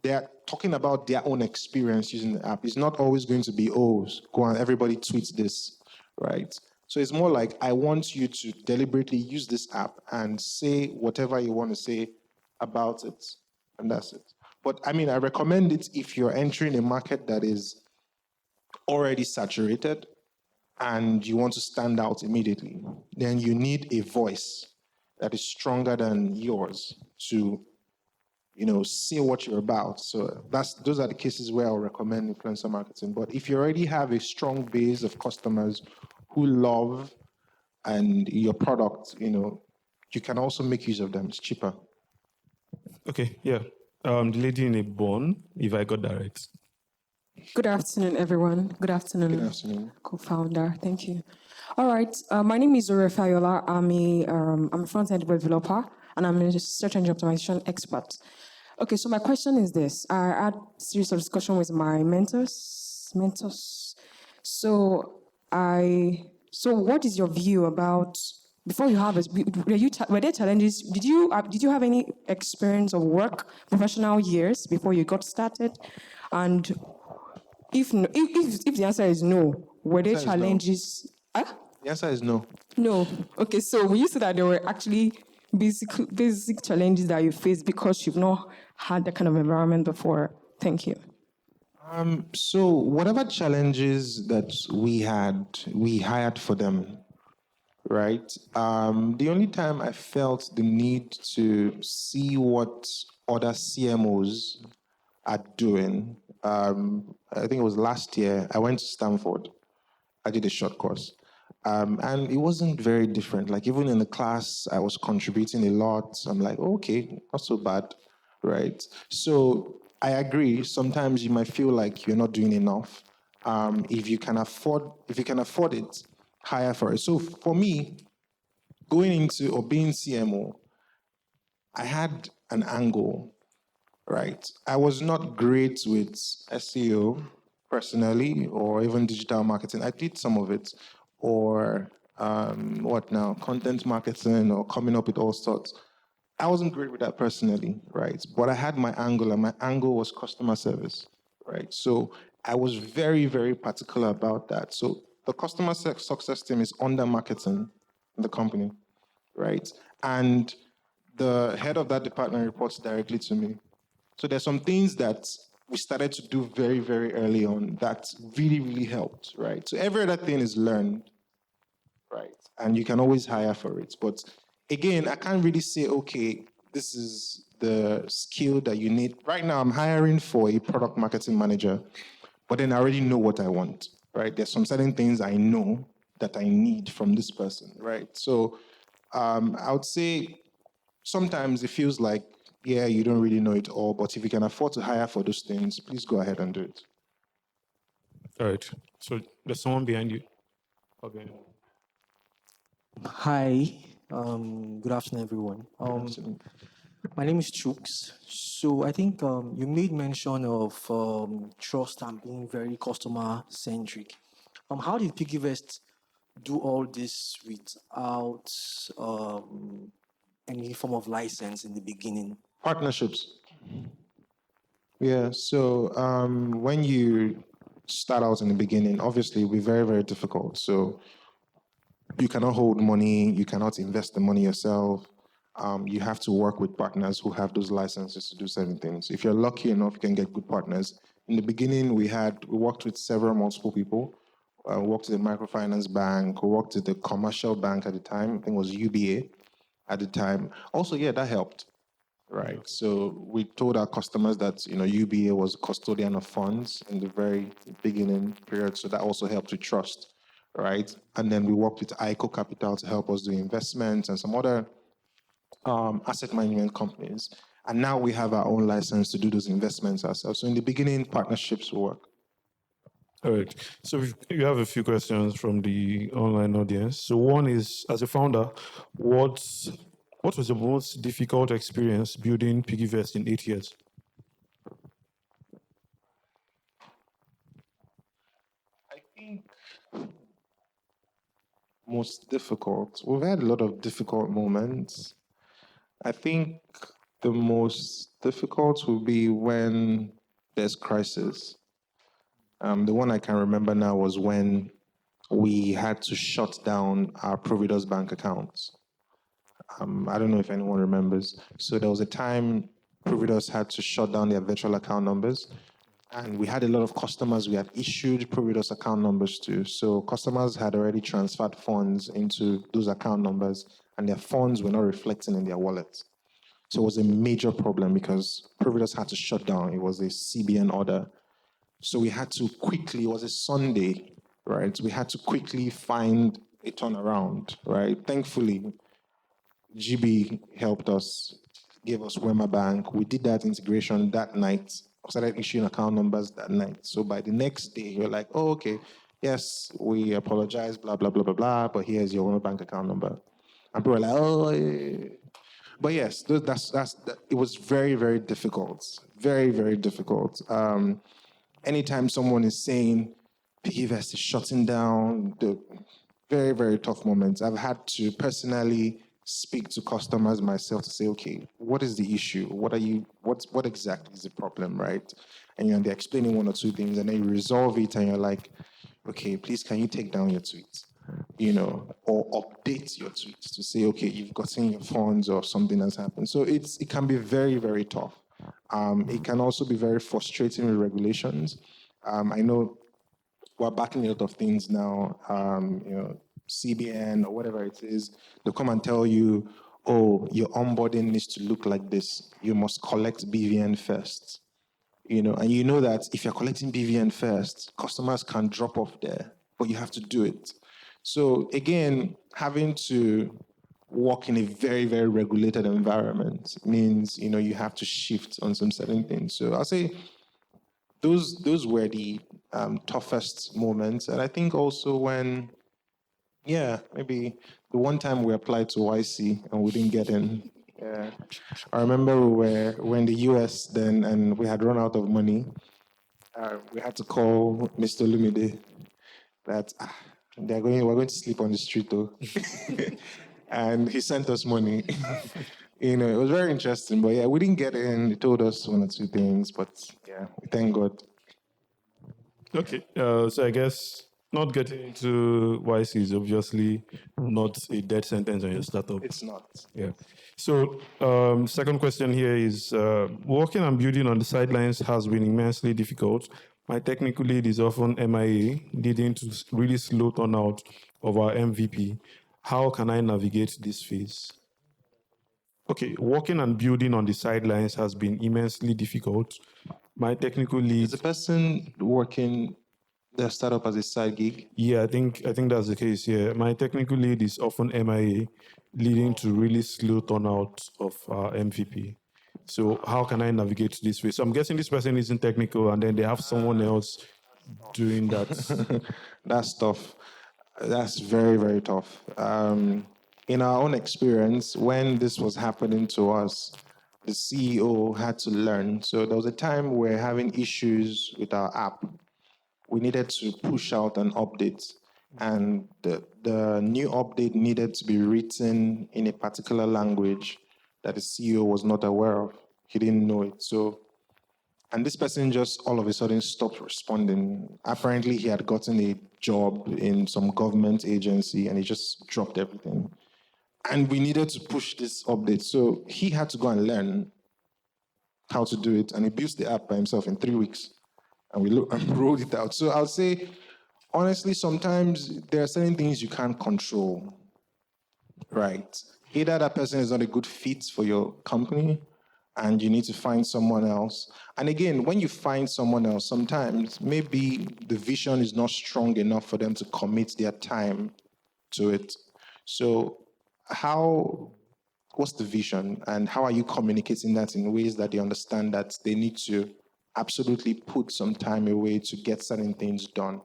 they're talking about their own experience using the app. It's not always going to be, go on, everybody tweets this, right? So it's more like, I want you to deliberately use this app and say whatever you want to say about it, and that's it. But I mean, I recommend it if you're entering a market that is already saturated and you want to stand out immediately. Then you need a voice that is stronger than yours to, say what you're about. So those are the cases where I'll recommend influencer marketing. But if you already have a strong base of customers who love and your product, you can also make use of them. It's cheaper. Okay, yeah. The lady in a bun, if I got that right. Good afternoon, everyone. Good afternoon. Co-founder. Thank you. All right. My name is Ore Fayola. I'm a front-end developer, and I'm a search engine optimization expert. Okay, so my question is this. I had a series of discussion with my mentors. So what is your view about, before you have were there challenges? Did you have any experience of work, professional years before you got started? And if no, if the answer is no, were there Answer is no. challenges? Huh? The answer is no. No. Okay, so when you say that there were actually basic challenges that you faced because you've not had that kind of environment before. Thank you. So whatever challenges that we had, we hired for them, right? The only time I felt the need to see what other CMOs are doing, I think it was last year, I went to Stanford. I did a short course. And it wasn't very different. Like even in the class, I was contributing a lot. I'm like, okay, not so bad, right? So I agree. Sometimes you might feel like you're not doing enough. If you can afford it, hire for it. So for me, going into or being CMO, I had an angle, right? I was not great with SEO personally, or even digital marketing. I did some of it, or content marketing, or coming up with all sorts. I wasn't great with that personally, right? But I had my angle, and my angle was customer service, right? So I was very, very particular about that. So the customer success team is under marketing in the company, right? And the head of that department reports directly to me. So there's some things that we started to do very, very early on that really, really helped, right? So every other thing is learned, right? And you can always hire for it. But again, I can't really say, okay, this is the skill that you need. Right now, I'm hiring for a product marketing manager, but then I already know what I want, right? There's some certain things I know that I need from this person, right? So I would say sometimes it feels like, yeah, you don't really know it all, but if you can afford to hire for those things, please go ahead and do it. All right. So there's someone behind you. Okay. Hi, good afternoon, everyone. My name is Chooks. So I think you made mention of trust and being very customer centric. How did PiggyVest do all this without any form of license in the beginning? Partnerships. Yeah, so when you start out in the beginning, obviously it'll be very, very difficult. So you cannot hold money, you cannot invest the money yourself. You have to work with partners who have those licenses to do certain things. If you're lucky enough, you can get good partners. In the beginning, we worked with multiple people. We worked with a microfinance bank, we worked with a commercial bank at the time, I think it was UBA at the time. Also, yeah, that helped. Right. So we told our customers that UBA was custodian of funds in the very beginning period. So that also helped with trust. Right. And then we worked with ICO Capital to help us do investments and some other asset management companies. And now we have our own license to do those investments ourselves. So in the beginning, partnerships will work. All right. So you have a few questions from the online audience. So one is, as a founder, what was the most difficult experience building PiggyVest in 8 years? I think most difficult. We've had a lot of difficult moments. I think the most difficult will be when there's crisis. The one I can remember now was when we had to shut down our Providus bank accounts. I don't know if anyone remembers. So there was a time Providus had to shut down their virtual account numbers. And we had a lot of customers we had issued Providus account numbers to. So customers had already transferred funds into those account numbers, and their funds were not reflecting in their wallets. So it was a major problem because Providus had to shut down. It was a CBN order. So we had to quickly, it was a Sunday, right? We had to quickly find a turnaround, right? Thankfully, GB helped us, gave us Wema Bank. We did that integration that night. We started issuing account numbers that night. So by the next day, you're like, oh, okay, yes, we apologize, blah, blah, blah, blah, blah, but here's your Wema Bank account number. And people were like, oh, yeah. But yes, it was very, very difficult. Very, very difficult. Anytime someone is saying PiggyVest is shutting down, the very, very tough moments. I've had to personally speak to customers myself to say, okay, what is the issue? What exactly is the problem, right? And they're explaining one or two things, and then you resolve it, and you're like, okay, please, can you take down your tweets? Or update your tweets to say, okay, you've gotten your funds or something has happened. So it can be very, very tough. It can also be very frustrating with regulations. I know we're backing a lot of things now, CBN or whatever it is. They'll come and tell you, oh, your onboarding needs to look like this. You must collect BVN first. And you know that if you're collecting BVN first, customers can drop off there, but you have to do it. So again, having to work in a very, very regulated environment means, you have to shift on some certain things. So I'll say those were the toughest moments. And I think also when, maybe the one time we applied to YC and we didn't get in. Yeah. I remember we're in the US then and we had run out of money. We had to call Mr. Lumide that we're going to sleep on the street though. And he sent us money. It was very interesting. But yeah, we didn't get in. He told us one or two things, but yeah, thank God. Okay, so I guess not getting into YC is obviously not a death sentence on your startup. It's not. Yeah. So, second question here is working and building on the sidelines has been immensely difficult. My technical lead is often MIA, leading to really slow turnout of our MVP. How can I navigate this phase? Okay, working and building on the sidelines has been immensely difficult. My technical lead. Is the person working their startup as a side gig? Yeah, I think that's the case. Yeah, my technical lead is often MIA, leading to really slow turnout of our MVP. So how can I navigate this way? So I'm guessing this person isn't technical, and then they have someone else doing that. That's tough. That's very, very tough. In our own experience, when this was happening to us, the CEO had to learn. So there was a time we're having issues with our app. We needed to push out an update, and the new update needed to be written in a particular language that the CEO was not aware of. He didn't know it. And this person just all of a sudden stopped responding. Apparently, he had gotten a job in some government agency and he just dropped everything. And we needed to push this update. So he had to go and learn how to do it. And he built the app by himself in 3 weeks. And we rolled it out. So I'll say, honestly, sometimes there are certain things you can't control, right? Either that person is not a good fit for your company and you need to find someone else. And again, when you find someone else, sometimes maybe the vision is not strong enough for them to commit their time to it. So what's the vision and how are you communicating that in ways that they understand that they need to absolutely put some time away to get certain things done?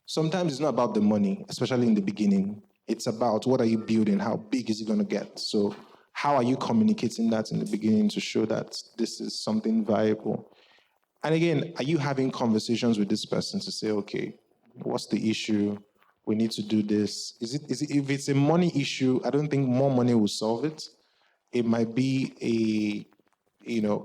Sometimes it's not about the money, especially in the beginning. It's about what are you building, how big is it going to get? So how are you communicating that in the beginning to show that this is something viable? And again, are you having conversations with this person to say, okay, what's the issue? We need to do this. If it's a money issue, I don't think more money will solve it. It might be a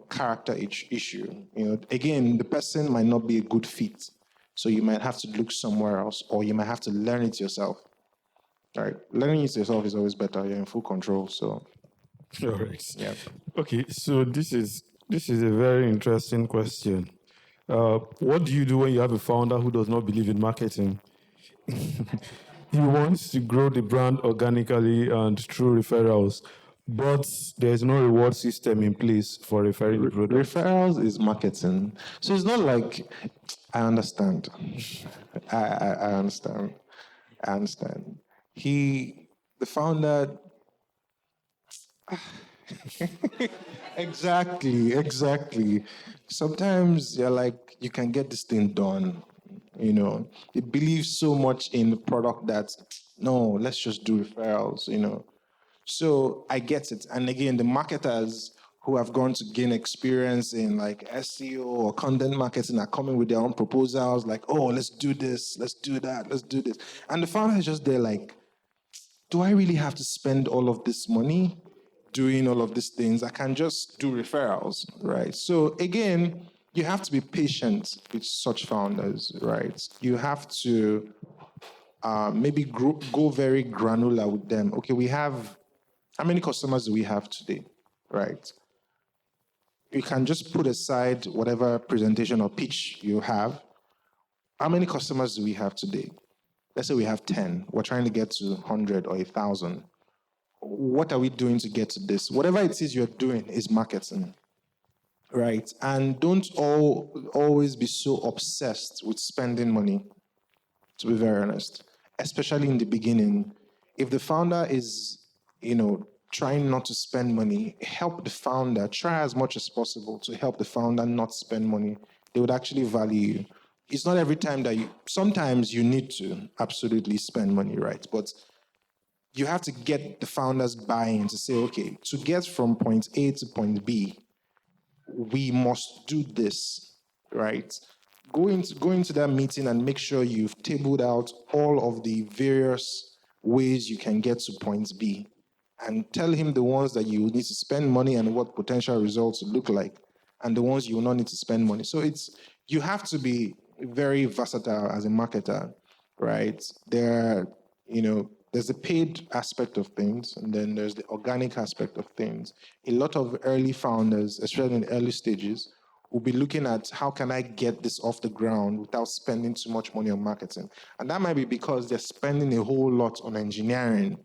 character issue. Again, the person might not be a good fit. So you might have to look somewhere else, or you might have to learn it yourself. Right? Learning it yourself is always better. You're in full control. So, all right. Yeah. Okay, so this is a very interesting question. What do you do when you have a founder who does not believe in marketing? He wants to grow the brand organically and through referrals, but there's no reward system in place for referring the product. Referrals is marketing. So it's not like, I understand. I understand. I understand. The founder, exactly. Sometimes you're like, you can get this thing done. They believe so much in the product that, no, let's just do referrals, So I get it. And again, the marketers who have gone to gain experience in like SEO or content marketing are coming with their own proposals, like, oh, let's do this, let's do that, let's do this. And the founder is just there like, do I really have to spend all of this money doing all of these things? I can just do referrals, right? So again, you have to be patient with such founders, right? You have to maybe go very granular with them. Okay, how many customers do we have today, right? You can just put aside whatever presentation or pitch you have. How many customers do we have today? Let's say we have 10. We're trying to get to 100 or 1,000. What are we doing to get to this? Whatever it is you're doing is marketing, right? And don't always be so obsessed with spending money, to be very honest, especially in the beginning. If the founder is, trying not to spend money, help the founder, try as much as possible to help the founder not spend money. They would actually value you. It's not every time sometimes you need to absolutely spend money, right? But you have to get the founders buy-in to say, okay, to get from point A to point B, we must do this, right? Go into that meeting and make sure you've tabled out all of the various ways you can get to point B, and tell him the ones that you need to spend money and what potential results look like, and the ones you will not need to spend money. So you have to be very versatile as a marketer, right? There's the paid aspect of things, and then there's the organic aspect of things. A lot of early founders, especially in the early stages, will be looking at how can I get this off the ground without spending too much money on marketing. And that might be because they're spending a whole lot on engineering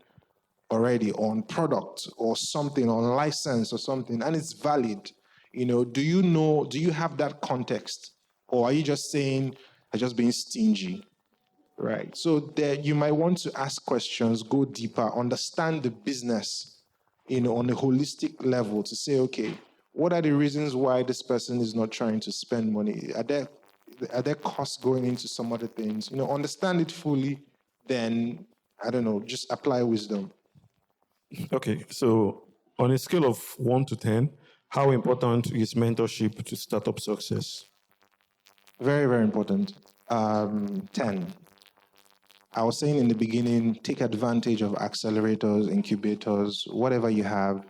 already, on product or something, on license or something, and it's valid. Do you have that context? Or are you just saying, I'm just being stingy? Right. So there you might want to ask questions, go deeper, understand the business, on a holistic level to say, okay, what are the reasons why this person is not trying to spend money? Are there costs going into some other things? Understand it fully, then, I don't know, just apply wisdom. Okay, so on a scale of 1 to 10, how important is mentorship to startup success? Very, very important. 10. I was saying in the beginning, take advantage of accelerators, incubators, whatever you have,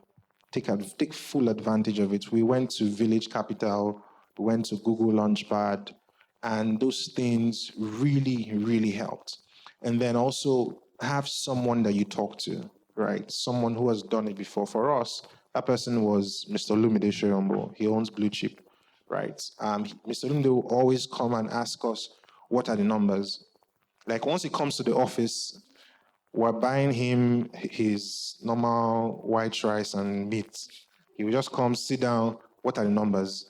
take full advantage of it. We went to Village Capital, we went to Google Launchpad, and those things really, really helped. And then also have someone that you talk to, right? Someone who has done it before. For us, that person was Mr. Lumide Shoyombo. He owns Blue Chip, right? Mr. Lumide will always come and ask us, what are the numbers? Like once he comes to the office, we're buying him his normal white rice and meat. He will just come, sit down, what are the numbers?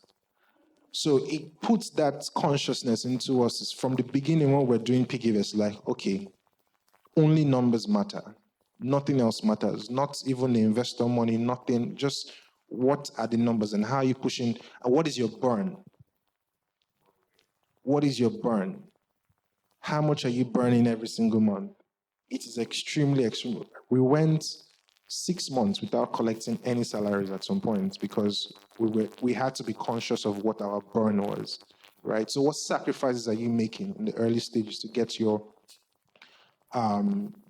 So it puts that consciousness into us from the beginning when we're doing PiggyVest, like, okay, only numbers matter. Nothing else matters. Not even the investor money, nothing. Just what are the numbers and how are you pushing, and what is your burn? What is your burn? How much are you burning every single month? It is extremely. We went 6 months without collecting any salaries at some point because we had to be conscious of what our burn was, right? So what sacrifices are you making in the early stages to get your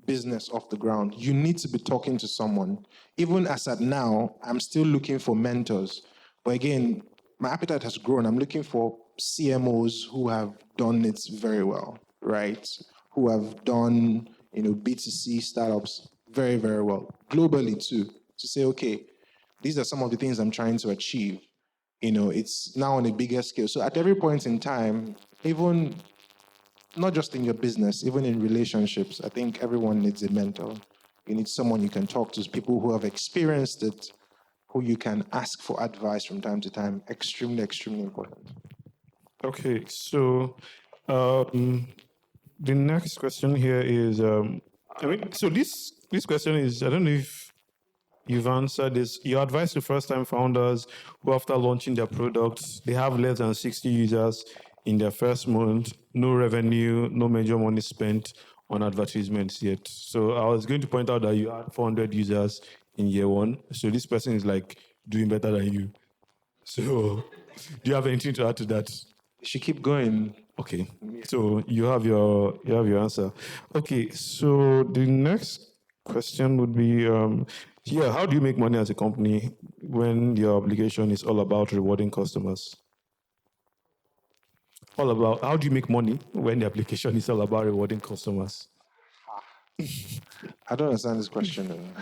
business off the ground? You need to be talking to someone. Even as at now, I'm still looking for mentors. But again, my appetite has grown. I'm looking for CMOs who have done it very well, right? Who have done, B2C startups very, very well, globally too, to say, okay, these are some of the things I'm trying to achieve. It's now on a bigger scale. So at every point in time, even not just in your business, even in relationships, I think everyone needs a mentor. You need someone you can talk to, people who have experienced it, who you can ask for advice from time to time. Extremely, extremely important. Okay, so the next question here is, so this question is, I don't know if you've answered this. Your advice to first-time founders who, after launching their products, they have less than 60 users in their first month, no revenue, no major money spent on advertisements yet. So I was going to point out that you had 400 users in year one. So this person is like doing better than you. So do you have anything to add to that? You should keep going. Okay. So you have your answer. Okay. So the next question would be, how do you make money as a company when your obligation is all about rewarding customers? All about how do you make money when the application is all about rewarding customers? I don't understand this question.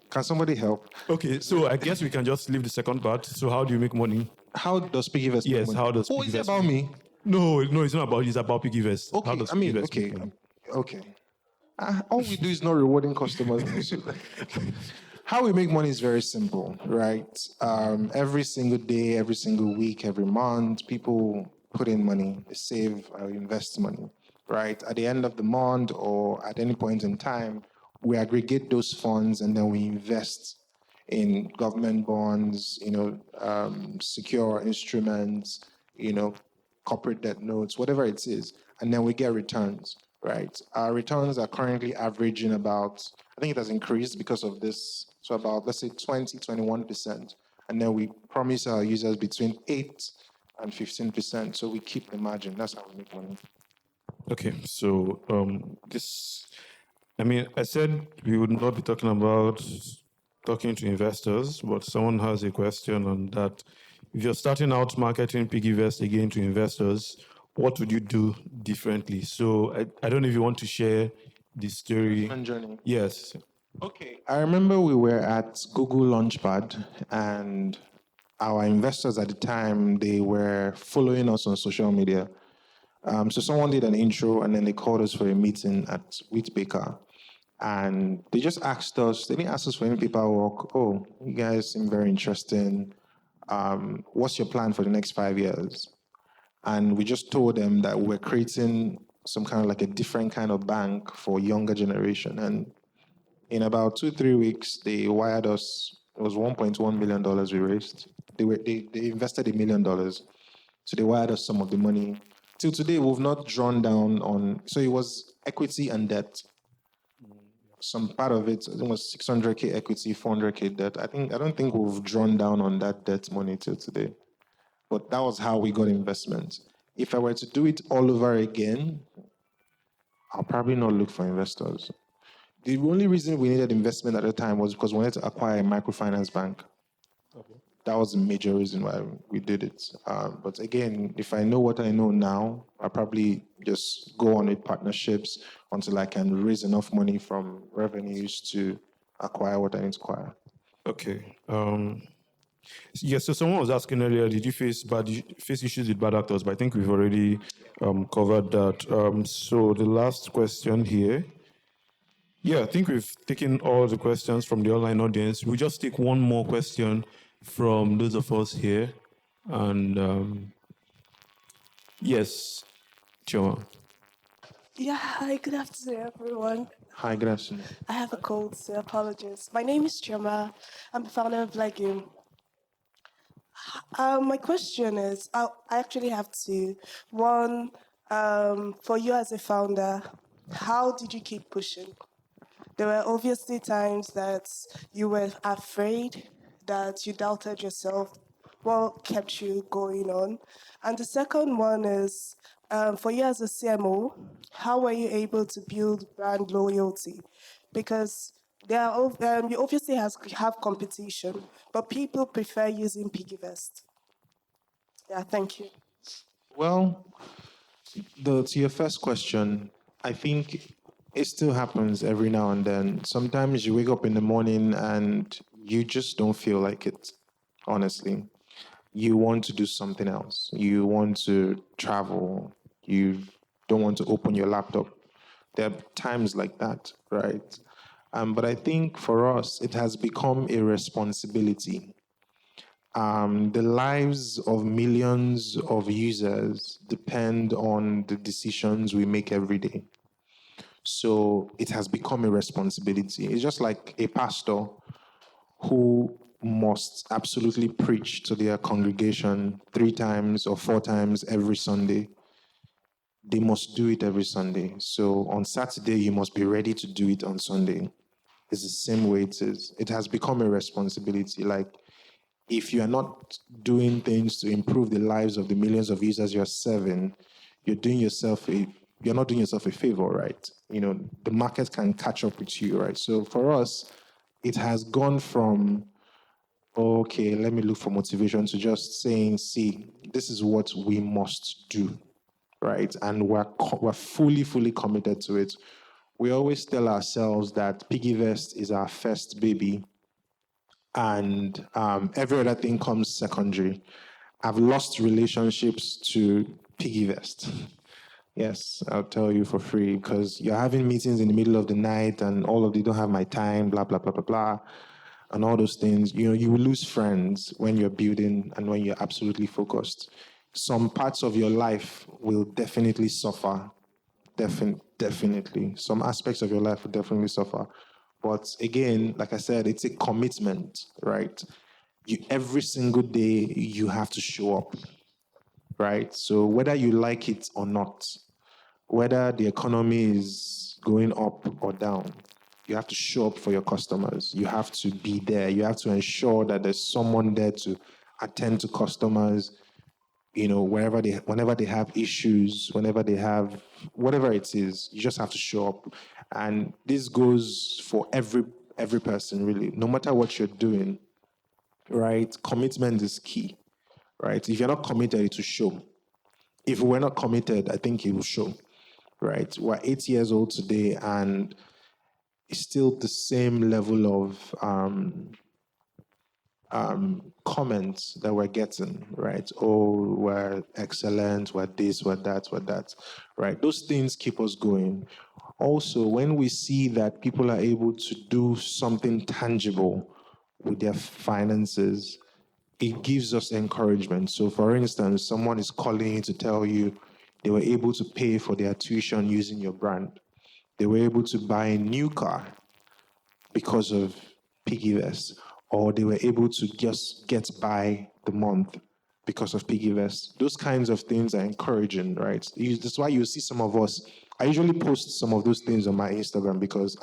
Can somebody help? Okay, so I guess we can just leave the second part. So how do you make money? How does PiggyVest make Yes, money? how does Oh, is it PiggyVest about me? No, it's not about you. It's about PiggyVest. How Okay, does I mean, PiggyVest okay, make money? okay. All we do is not rewarding customers. How we make money is very simple, right? Every single day, every single week, every month, people put in money, they save or invest money, right? At the end of the month or at any point in time, we aggregate those funds and then we invest in government bonds, secure instruments, corporate debt notes, whatever it is, and then we get returns, right? Our returns are currently averaging about, I think it has increased because of this, so about, let's say 20, 21%. And then we promise our users between 8 and 15%. So we keep the margin. That's how we make money. Okay, so I said we would not be talking about talking to investors, but someone has a question on that. If you're starting out marketing PiggyVest again to investors, what would you do differently? So I don't know if you want to share the story. Journey. Yes. Okay. I remember we were at Google Launchpad and our investors at the time, they were following us on social media. So someone did an intro and then they called us for a meeting at Wheat Baker. And they just asked us, they didn't ask us for any paperwork. Oh, you guys seem very interesting. What's your plan for the next 5 years? And we just told them that we're creating some kind of like a different kind of bank for younger generation. And in about 2-3 weeks, they wired us. It was $1.1 million we raised. They invested $1 million. So they wired us some of the money. Till today, we've not drawn down on. So it was equity and debt. Some part of it was 600K equity, 400K debt. I don't think we've drawn down on that debt money till today. But that was how we got investment. If I were to do it all over again, I'll probably not look for investors. The only reason we needed investment at the time was because we wanted to acquire a microfinance bank. Okay. That was the major reason why we did it. But again, if I know what I know now, I'll probably just go on with partnerships until I can raise enough money from revenues to acquire what I need to acquire. Okay. So someone was asking earlier, did you face issues with bad actors? But I think we've already covered that. So the last question here. Yeah, I think we've taken all the questions from the online audience. We'll just take one more question from those of us here. And yes, Chioma. Yeah, hi, good afternoon, everyone. Hi, good afternoon. I have a cold, so apologies. My name is Chioma. I'm the founder of Legume. My question is, I actually have two. One, for you as a founder, how did you keep pushing? There were obviously times that you were afraid, that you doubted yourself. What kept you going on? And the second one is, for you as a CMO, how were you able to build brand loyalty? Because you obviously have competition, but people prefer using PiggyVest. Yeah, thank you. Well, to your first question, I think it still happens every now and then. Sometimes you wake up in the morning and you just don't feel like it, honestly. You want to do something else. You want to travel. You don't want to open your laptop. There are times like that, right? But I think for us, it has become a responsibility. The lives of millions of users depend on the decisions we make every day. So it has become a responsibility. It's just like a pastor who must absolutely preach to their congregation 3 times or 4 times every Sunday. They must do it every Sunday. So on Saturday, you must be ready to do it on Sunday. is the same way it is. It has become a responsibility. Like, if you are not doing things to improve the lives of the millions of users you're serving, you're not doing yourself a favor, right? The market can catch up with you, right? So for us, it has gone from, okay, let me look for motivation, to just saying, see, this is what we must do, right? And we're fully committed to it. We always tell ourselves that PiggyVest is our first baby, and every other thing comes secondary. I've lost relationships to PiggyVest. Yes, I'll tell you for free, because you're having meetings in the middle of the night and all of you don't have my time, blah, blah, blah, blah, blah, and all those things. You will lose friends when you're building and when you're absolutely focused. Some parts of your life will definitely suffer. Definitely. Some aspects of your life will definitely suffer. But again, like I said, it's a commitment, right? Every single day, you have to show up, right? So whether you like it or not, whether the economy is going up or down, you have to show up for your customers. You have to be there. You have to ensure that there's someone there to attend to customers, whenever they have issues, whenever they have whatever it is, you just have to show up. And this goes for every person, really, no matter what you're doing, right? Commitment is key, right? If you're not committed, it will show. If we're not committed, I think it will show, right? We're 8 years old today, and it's still the same level of comments that we're getting, right? Oh, we're excellent, we're this, we're that, right? Those things keep us going. Also, when we see that people are able to do something tangible with their finances, it gives us encouragement. So for instance, someone is calling you to tell you they were able to pay for their tuition using your brand. They were able to buy a new car because of PiggyVest, or they were able to just get by the month because of PiggyVest. Those kinds of things are encouraging, right? That's why you see some of us. I usually post some of those things on my Instagram because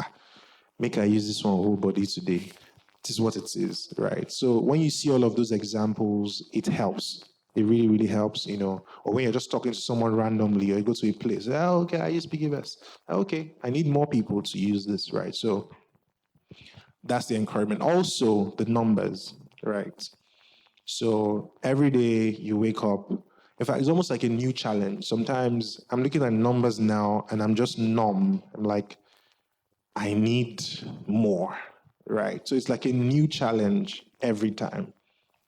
make I use this one whole body today. This is what it is, right? So when you see all of those examples, it helps. It really, really helps, Or when you're just talking to someone randomly, or you go to a place, okay, I use PiggyVest. Okay, I need more people to use this, right? So that's the encouragement. Also, the numbers, right? So every day you wake up, in fact, it's almost like a new challenge. Sometimes I'm looking at numbers now and I'm just numb. I'm like, I need more, right? So it's like a new challenge every time,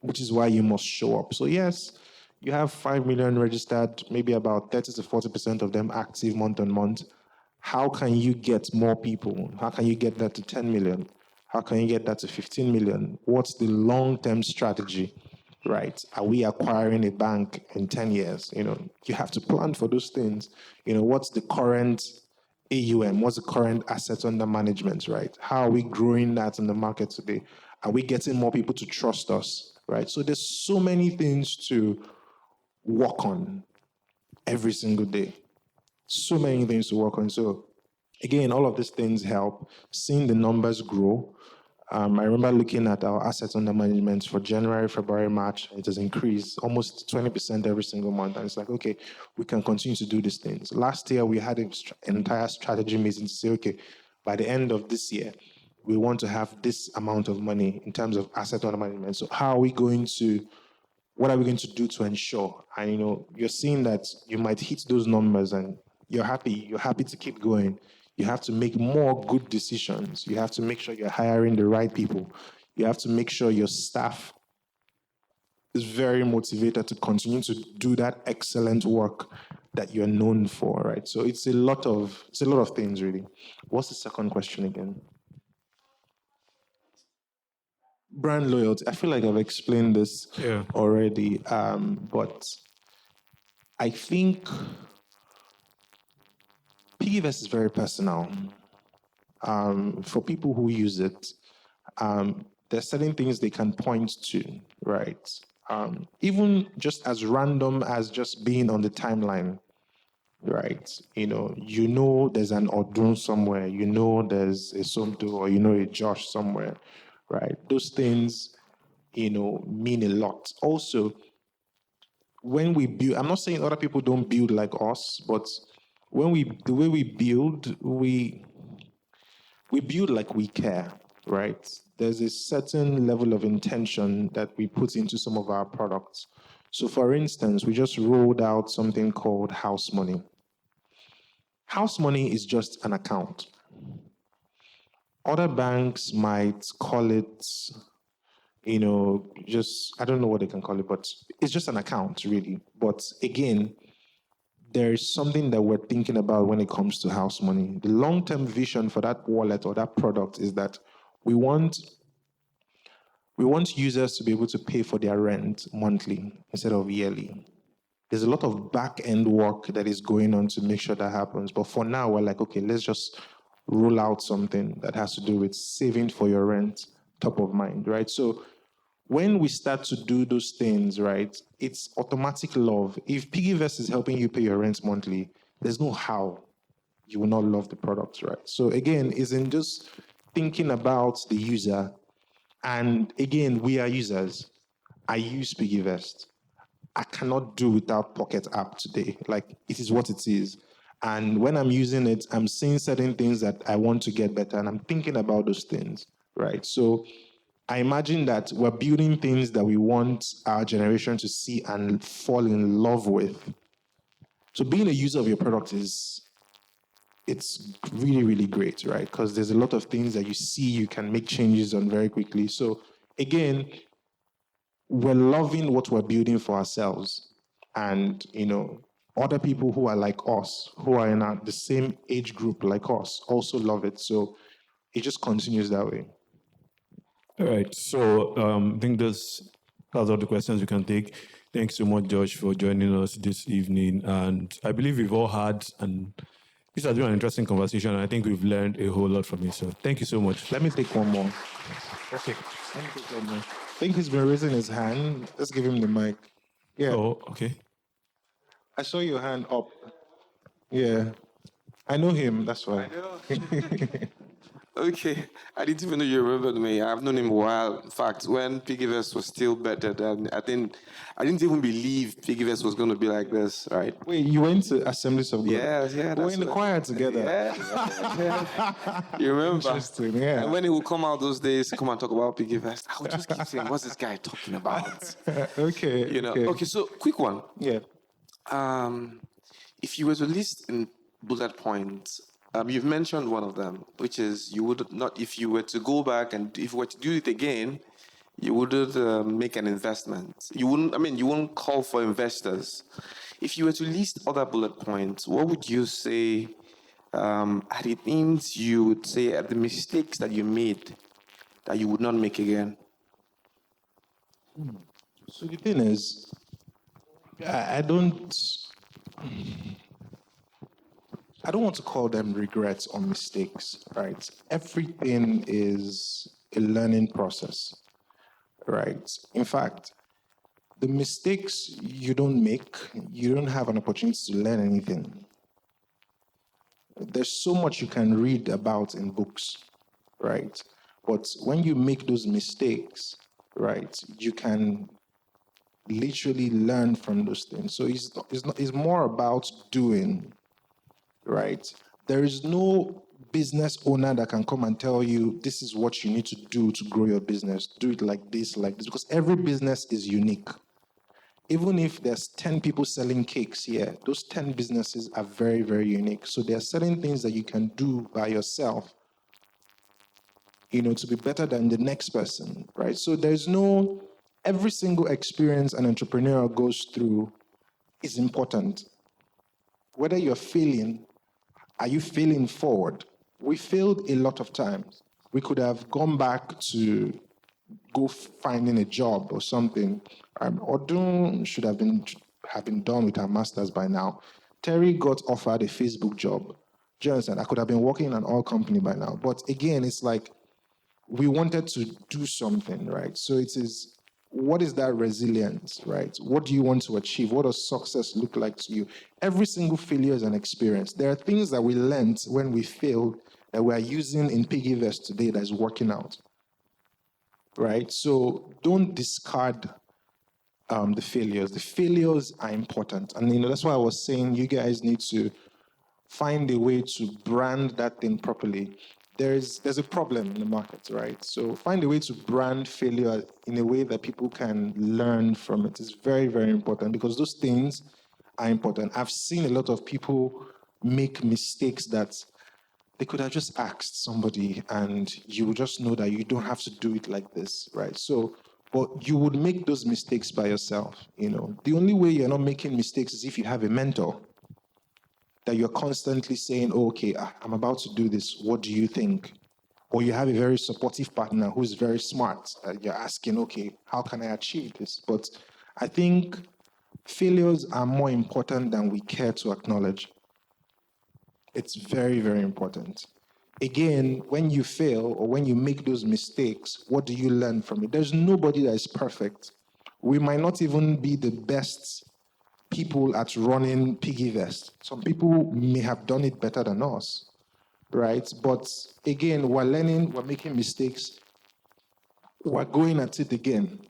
which is why you must show up. So yes, you have 5 million registered, maybe about 30 to 40% of them active month on month. How can you get more people? How can you get that to 10 million? How can you get that to 15 million? What's the long-term strategy, right? Are we acquiring a bank in 10 years? You have to plan for those things. What's the current AUM? What's the current assets under management, right? How are we growing that in the market today? Are we getting more people to trust us, right? So there's so many things to work on every single day. So many things to work on. So again, all of these things help. Seeing the numbers grow. I remember looking at our assets under management for January, February, March. It has increased almost 20% every single month. And it's like, okay, we can continue to do these things. Last year, we had an entire strategy meeting to say, okay, by the end of this year, we want to have this amount of money in terms of asset under management. So what are we going to do to ensure? And you're seeing that you might hit those numbers and you're happy to keep going. You have to make more good decisions. You have to make sure you're hiring the right people. You have to make sure your staff is very motivated to continue to do that excellent work that you're known for, right? So it's a lot of things, really. What's the second question again? Brand loyalty. I feel like I've explained this already, but I think PiggyVest is very personal. For people who use it, there's certain things they can point to, right? Even just as random as just being on the timeline. right? You know there's an Odun somewhere, you know there's a Somto, or you know a Josh somewhere, right? Those things, mean a lot. Also, when we build, I'm not saying other people don't build like us, but the way we build, we build like we care, right? There's a certain level of intention that we put into some of our products. So for instance, we just rolled out something called house money. House money is just an account. Other banks might call it, just, I don't know what they can call it, but it's just an account, really. But again, there is something that we're thinking about when it comes to house money. The long-term vision for that wallet or that product is that we want users to be able to pay for their rent monthly instead of yearly. There's a lot of back-end work that is going on to make sure that happens. But for now, we're like, okay, let's just roll out something that has to do with saving for your rent top of mind, right? So when we start to do those things, right, it's automatic love. If PiggyVest is helping you pay your rent monthly, there's no how you will not love the product, right? So again, it's in just thinking about the user. And again, we are users. I use PiggyVest. I cannot do without Pocket app today. Like, it is what it is. And when I'm using it, I'm seeing certain things that I want to get better, and I'm thinking about those things, right? So I imagine that we're building things that we want our generation to see and fall in love with. So being a user of your product it's really, really great, right? Because there's a lot of things that you see you can make changes on very quickly. So again, we're loving what we're building for ourselves. And, other people who are like us, who are in the same age group like us, also love it. So it just continues that way. All right. So I think that's all the questions we can take. Thanks so much, Josh, for joining us this evening. And I believe we've all had, and this has been an interesting conversation. And I think we've learned a whole lot from it. So thank you so much. Let me take one more. Okay. Let me take one more. I think he's been raising his hand. Let's give him the mic. Yeah. Oh, okay. I saw your hand up. Yeah. I know him, that's why. I know. Okay, I didn't even know you remembered me. I've known him a while. In fact, when PiggyVest was still better than I didn't even believe PiggyVest was going to be like this, right? Wait, you went to Assemblies of God? Yeah. We're in the choir together. Yeah. You remember? Interesting, yeah. And when he would come out those days, come and talk about PiggyVest, I would just keep saying, "What's this guy talking about?" Okay. Okay, so quick one. Yeah. If you were to list in bullet points, you've mentioned one of them, which is you would not, if you were to go back and if you were to do it again, you wouldn't make an investment. You wouldn't call for investors. If you were to list other bullet points, what would you say are the things you would say are the mistakes that you made that you would not make again? So the thing is, I don't want to call them regrets or mistakes, right? Everything is a learning process, right? In fact, the mistakes you don't make, you don't have an opportunity to learn anything. There's so much you can read about in books, right? But when you make those mistakes, right, you can literally learn from those things. So it's more about doing, right? There is no business owner that can come and tell you this is what you need to do to grow your business. Do it like this, because every business is unique. Even if there's 10 people selling cakes here, those 10 businesses are very, very unique. So there are certain things that you can do by yourself, to be better than the next person, right? So every single experience an entrepreneur goes through is important. Whether you're failing, are you failing forward? We failed a lot of times. We could have gone back to go finding a job or something. Odun should have been done with her master's by now. Terry got offered a Facebook job. Do you understand? I could have been working in an oil company by now. But again, it's like we wanted to do something, right? So it is what is that resilience, right? What do you want to achieve? What does success look like to you? Every single failure is an experience. There are things that we learned when we failed that we are using in PiggyVest today that is working out, right? So don't discard the failures. The failures are important. And that's why I was saying you guys need to find a way to brand that thing properly. There's a problem in the market, right? So find a way to brand failure in a way that people can learn from it. It's very, very important because those things are important. I've seen a lot of people make mistakes that they could have just asked somebody and you would just know that you don't have to do it like this, right? So, but you would make those mistakes by yourself, The only way you're not making mistakes is if you have a mentor that you're constantly saying, oh, okay, I'm about to do this. What do you think? Or you have a very supportive partner who's very smart. You're asking, okay, how can I achieve this? But I think failures are more important than we care to acknowledge. It's very, very important. Again, when you fail or when you make those mistakes, what do you learn from it? There's nobody that is perfect. We might not even be the best people at running PiggyVest. Some people may have done it better than us, right? But again, we're learning, we're making mistakes, we're going at it again,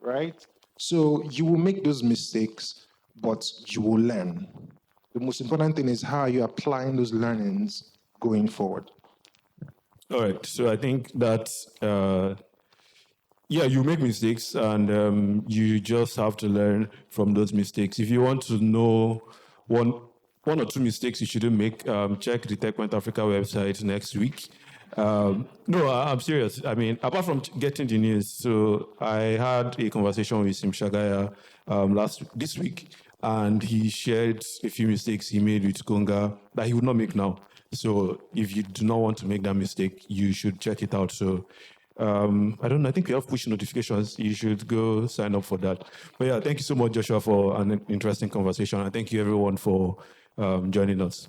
right? So you will make those mistakes, but you will learn. The most important thing is how are you applying those learnings going forward? All right. So I think that you make mistakes and you just have to learn from those mistakes. If you want to know one or two mistakes you shouldn't make, check the TechPoint Africa website next week. No, I'm serious. I mean, apart from getting the news, so I had a conversation with Sim Shagaya this week, and he shared a few mistakes he made with Konga that he would not make now. So if you do not want to make that mistake, you should check it out. So I don't know. I think we have push notifications. You should go sign up for that. But yeah, thank you so much, Joshua, for an interesting conversation. And thank you, everyone, for joining us.